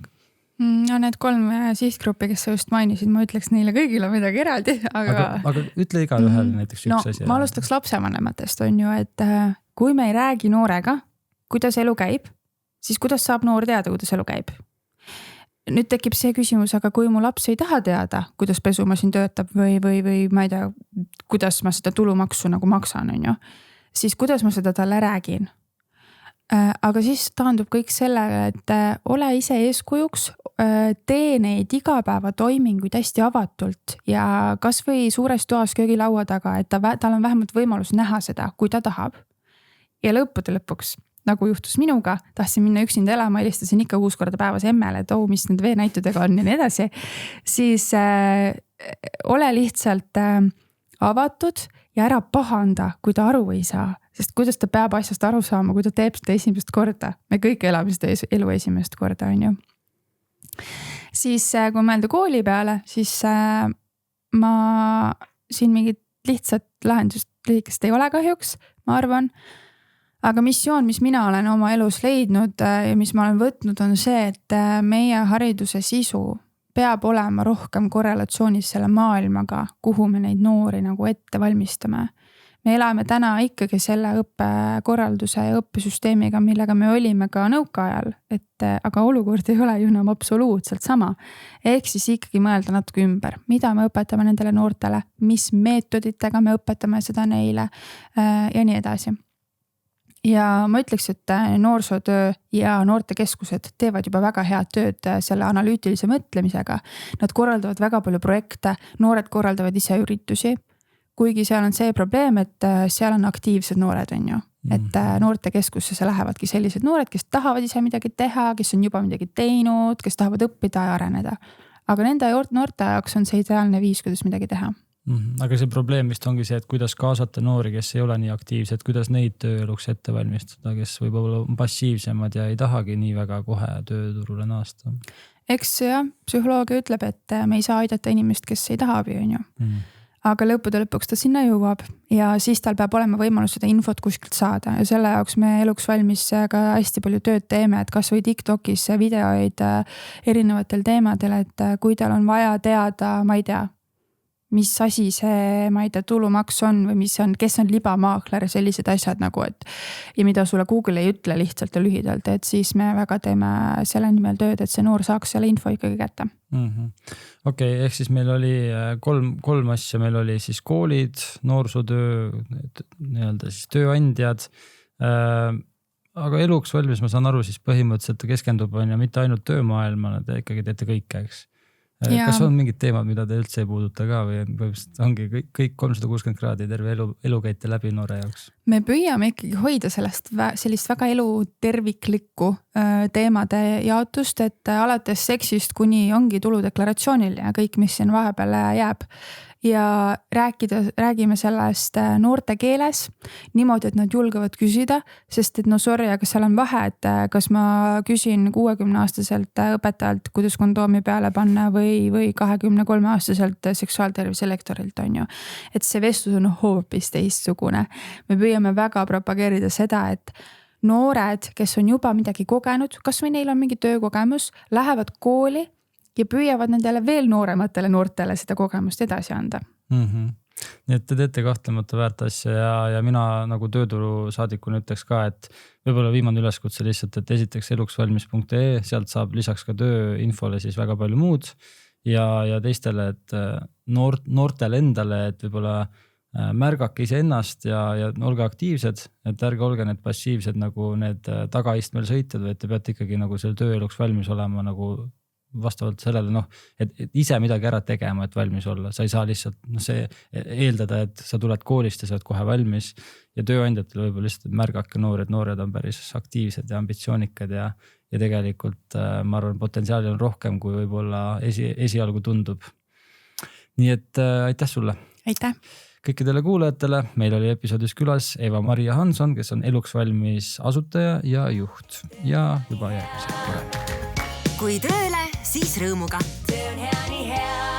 No need 3 sihtgruppi, kes sa just mainisid, ma ütleks neile kõigile midagi eraldi, aga ütle igal ühel näiteks üks asi. Ma alustaks lapsevanematest on ju, et kui me ei räägi noorega, kuidas elu käib, siis kuidas saab noor teada, kuidas elu käib? Nüüd tekib see küsimus, aga kui mu laps ei taha teada, kuidas pesumasin töötab või ma ei tea, kuidas ma seda tulumaksu nagu maksan, on ju, siis kuidas ma seda talle räägin? Aga siis taandub kõik sellele, et ole ise eeskujuks, tee neid igapäeva toiminguid hästi avatult ja kas või suures toas köögilaua taga, et tal on vähemalt võimalus näha seda, kui ta tahab. Ja lõppude lõpuks, nagu juhtus minuga, tahtsin minna üksinda elama, helistasin ikka 6 korda päevas emmele, et mis need veenäitudega on ja nii edasi, siis ole lihtsalt avatud ja ära pahanda, kui ta aru ei saa. Sest kuidas ta peab asjast aru saama, kui ta teeb seda esimest korda. Me kõik elame seda elu esimest korda, on ju. Siis kui mõelda kooli peale, siis ma siin mingit lihtsat lahendust lühikest ei ole kahjuks, ma arvan. Aga missioon, mis mina olen oma elus leidnud ja mis ma olen võtnud, on see, et meie hariduse sisu peab olema rohkem korrelatsioonis selle maailmaga, kuhu me neid noori nagu ette valmistame. Me elame täna ikkagi selle õppekorralduse ja õppesüsteemiga, millega me olime ka nõukaajal, aga olukord ei ole ju enam absoluutselt sama. Ehk siis ikkagi mõelda natuke ümber, mida me õpetame nendele noortele, mis meetoditega me õpetame seda neile ja nii edasi. Ja ma ütleks, et noorsootöö ja noortekeskused teevad juba väga head tööd selle analüütilise mõtlemisega. Nad korraldavad väga palju projekte, noored korraldavad ise üritusi. Kuigi seal on see probleem, et seal on aktiivsed noored, on ju. Et noortekeskusse lähevadki sellised noored, kes tahavad ise midagi teha, kes on juba midagi teinud, kes tahavad õppida ja areneda. Aga nende noorte jaoks on see ideaalne viis, kuidas midagi teha. Aga see probleem vist ongi see, et kuidas kaasata noori, kes ei ole nii aktiivsed, kuidas neid tööeluks ette valmistada, kes võib-olla on passiivsemad ja ei tahagi nii väga kohe tööturule naasta. Eks jah, psühholoogia ütleb, et me ei saa aidata inimest, kes ei taha abi, on ju. Aga lõppude lõpuks ta sinna jõuab ja siis tal peab olema võimalus seda infot kuskilt saada ja selle jaoks me eluks valmis ka hästi palju tööd teeme, et kas või TikTokis videoid erinevatel teemadel, et kui tal on vaja teada, ma ei tea, mis asi see, ma ei tea, tulumaks on või kes on libamaakler ja sellised asjad nagu, et ja mida sulle Google ei ütle lihtsalt ja lühidalt, et siis me väga teeme selle nimel tööd, et see noor saaks selle info ikkagi kätte. Okei, ehk siis meil oli kolm asja, meil oli siis koolid, noorsootöö, nii-öelda siis tööandjad, aga eluks valmis, ma saan aru, siis põhimõtteliselt keskendub on ja mitte ainult töömaailmale, te ikkagi teete kõike, eks? Kas on mingid teemad, mida te üldse ei puuduta ka või ongi kõik 360 kraadi terve elu käite läbi noore jaoks? Me püüame ikkagi hoida sellist väga elu terviklikku teemade jaotust, et alates seksist kuni ongi tuludeklaratsioonil ja kõik, mis siin vahepeal jääb. Ja räägime sellest noorte keeles niimoodi, et nad julgevad küsida, sest et sorry, aga seal on vahe, et kas ma küsin 60-aastaselt õpetajalt, kuidas kondoomi peale panna või 23-aastaselt seksuaaltervise lektorilt, on ju. Et see vestlus on hoopis teistsugune. Me püüame väga propageerida seda, et noored, kes on juba midagi kogenud, kas või neil on mingi töökogemus, lähevad kooli ja püüavad nendele veel noorematele noortele seda kogemust edasi anda. Nii et te teete kahtlemata väärt asja ja mina nagu tööturu saadikuna ütleks ka, et võib-olla viimane üleskutse lihtsalt, et esiteks eluksvalmis.ee, sealt saab lisaks ka tööinfole siis väga palju muud ja teistele, et noortele endale, et võib-olla märgake iseennast ja olge aktiivsed, et ärge olge need passiivsed nagu need tagaistmel sõitjad, vaid te peate ikkagi nagu selle tööeluks valmis olema nagu vastavalt sellele, et ise midagi ära tegema, et valmis olla. Sa ei saa lihtsalt see eeldada, et sa tuled koolist ja sa oled kohe valmis ja tööandjatel võib-olla lihtsalt märgake noored on päris aktiivsed ja ambitsioonikad ja tegelikult ma arvan, potentsiaali on rohkem, kui võib-olla esialgu tundub. Nii et aitäh sulle. Aitäh. Kõikidele kuulajatele, meil oli episoodis külas Eva-Maria Hanson, kes on Eluks valmis asutaja ja juht ja juba järgmisel korral. Kui tööle, siis rõõmuga. Töö on hea, nii hea.